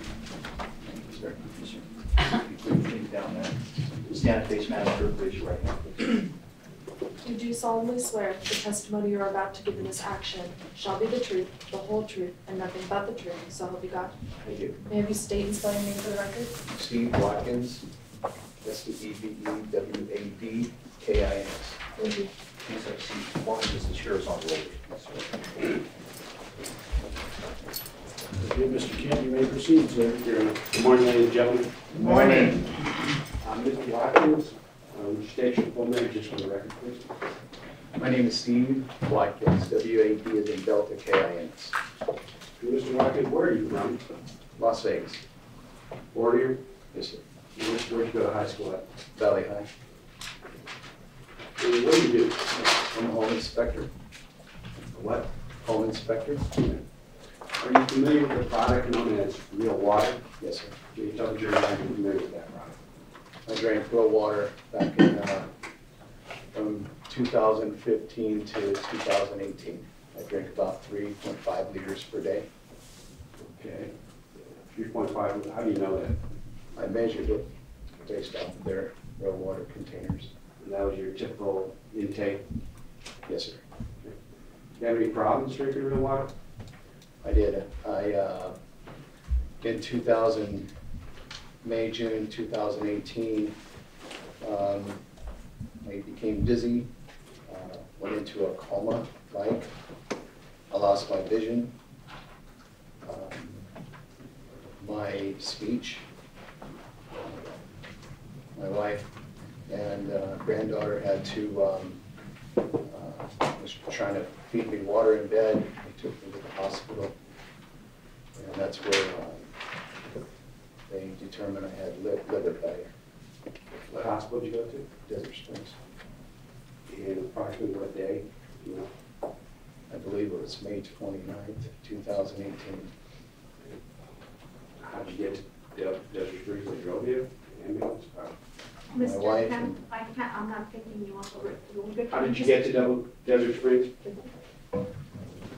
Sir, yes, sir. You put your feet down there. Stand face master, raise your right hand, please. You do solemnly swear that the testimony you are about to give in this action shall be the truth, the whole truth, and nothing but the truth, so help you God. Thank you. May I have you state and spell your name for the record? Steve Wadkins, S-T-E-V-E-W-A-D-K-I-N-S. Thank you. Please have a seat. Marcus, the chair is on roll. Okay, Mr. Kemp, you may proceed, sir. Good morning, ladies and gentlemen. Good morning. I'm Mr. Wadkins. State your full name just for the record, please. My name is Steve Wadkins, W-A-D as in Delta, K-I-N-S. Mr. Wadkins, where are you from? Las Vegas. Warrior? Yes, sir. Where'd you go to high school at? Valley High. And what do you do? I'm a home inspector. What? Home inspector. Are you familiar with the product known as real water? Yes, sir. Can you tell the jury how you're familiar with that product? I drank real water back in, from 2015 to 2018. I drank about 3.5 liters per day. Okay. 3.5, how do you know that? I measured it based off of their real water containers. And that was your typical intake? Yes, sir. Do you have any problems drinking real water? I did. In May, June 2018, I became dizzy, went into a coma, I lost my vision, my speech. My wife and granddaughter had to, was trying to feed me water in bed. They took me to the hospital, and that's where they determined I had liver failure. What hospital did you go to? Desert Springs. And approximately what day? You know? I believe it was May 29th, 2018. How'd you get to Desert Springs? They drove you? Ambulance? My wife Mr. Kemp, and I'm not thinking you want to. How did you get to Desert Springs?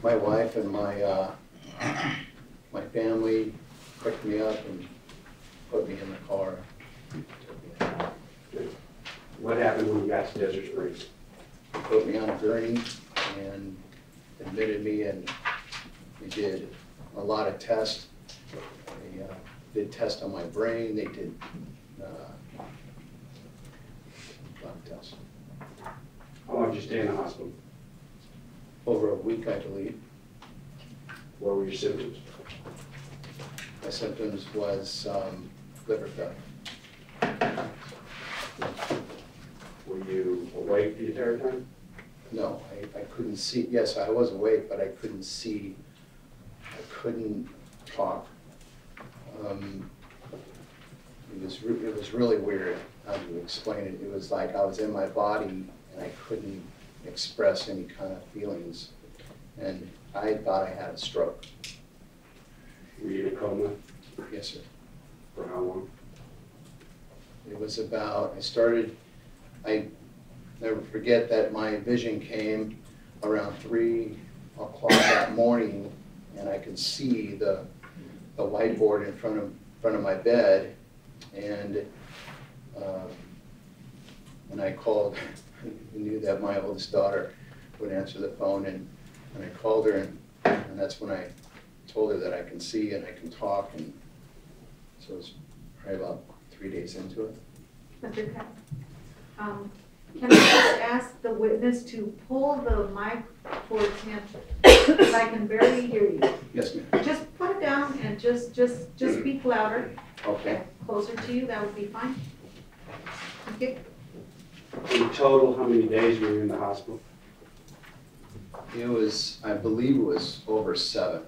my wife and my family picked me up and put me in the car. What happened when you got to Desert Springs? They put me on a gurney and admitted me, and they did a lot of tests. They did tests on my brain. They did a lot of tests. How long did you stay in the hospital? Over a week, I believe. What were your symptoms? My symptoms was liver failure. Were you awake the entire time? No, I couldn't see. Yes, I was awake, but I couldn't see. I couldn't talk. It was really weird how to explain it. It was like I was in my body and I couldn't express any kind of feelings. And I thought I had a stroke. Were you in a coma? Yes, sir. For how long? It was about, I never forget that my vision came around 3 o'clock that morning, and I could see the whiteboard in front of my bed, and I called. I knew that my oldest daughter would answer the phone, and I called her, and that's when I told her that I can see and I can talk, and so it was probably about 3 days into it. Mr. Kemp, can I just ask the witness to pull the mic towards him, because I can barely hear you. Yes, ma'am. Just put it down and just speak louder. Okay. Closer to you, that would be fine. Okay. In total, how many days were you in the hospital? It was, I believe it was over 7.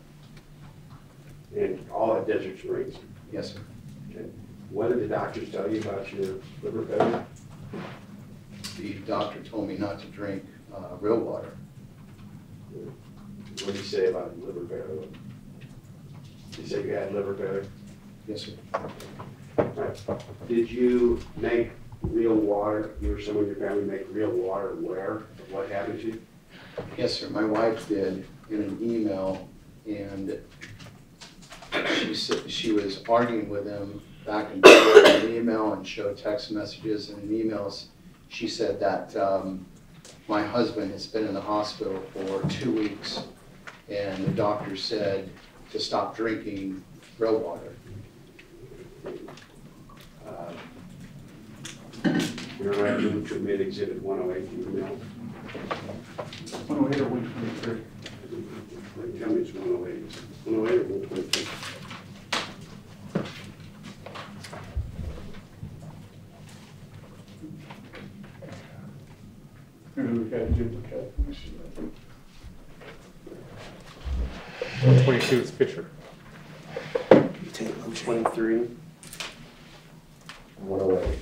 And all at Desert Springs? Yes, sir. Okay. What did the doctors tell you about your liver failure? The doctor told me not to drink real water. What did he say about liver failure? He said you had liver failure? Yes, sir. Right. Did you make real water, you or someone in your family make real water aware of what happened to you? Yes, sir. My wife did in an email, and she said she was arguing with him back and forth in an email and showed text messages and in emails. She said that my husband has been in the hospital for 2 weeks, and the doctor said to stop drinking real water. All right, move to admit exhibit 108 to the mail. 108 or 123? Tell me it's 108. 108 or 123? Maybe we've got a duplicate. Let me see that. 122 is Fisher. 23. 108.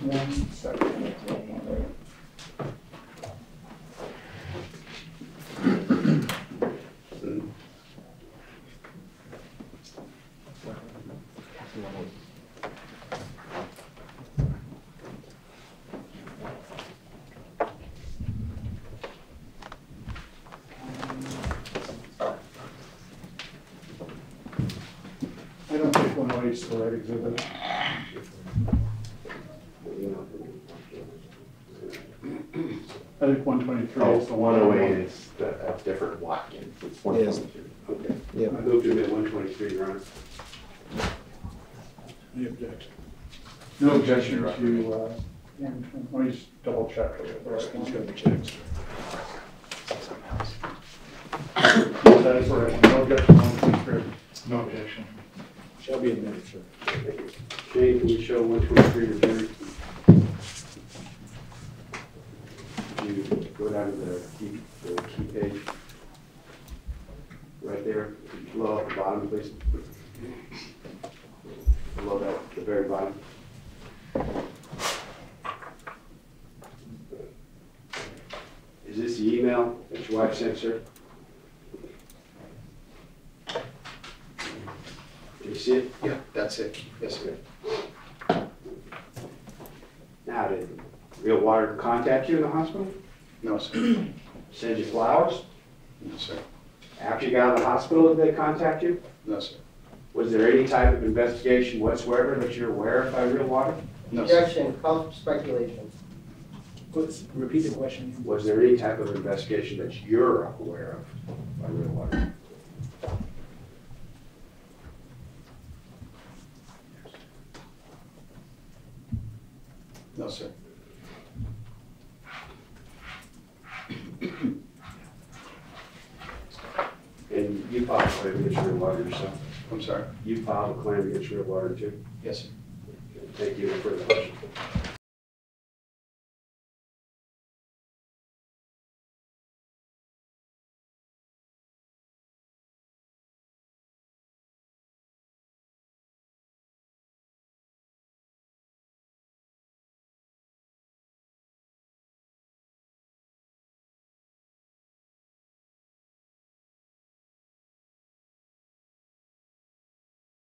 One second. I don't think 108 is the right exhibit. I think 123 is the one. 108 is a different Wadkins. It's 122. Okay. Yeah. I move to admit 123, Your Honor. Any objection? No objection to, let me just double check. That is right. No objection, 123. No objection. Shall be admitted, sir. Jane, can you show 123 to jury? You go down to the key page. Right there, below at the bottom, please. Below that, the very bottom. Is this the email that your wife sent, sir? Do you see it? Yeah, that's it. Yes, sir. Now, did Real Water contact you in the hospital? No, sir. Send you flowers? No, sir. After you got out of the hospital, did they contact you? No, sir. Was there any type of investigation whatsoever that you're aware of by Real Water? No, sir. Objection, call for speculation. Repeat the question. Was there any type of investigation that you're aware of by Real Water? No, sir. And you filed a claim against Real Water yourself? I'm sorry? You filed a claim against Real Water too? Yes, sir. Thank you. No further questions.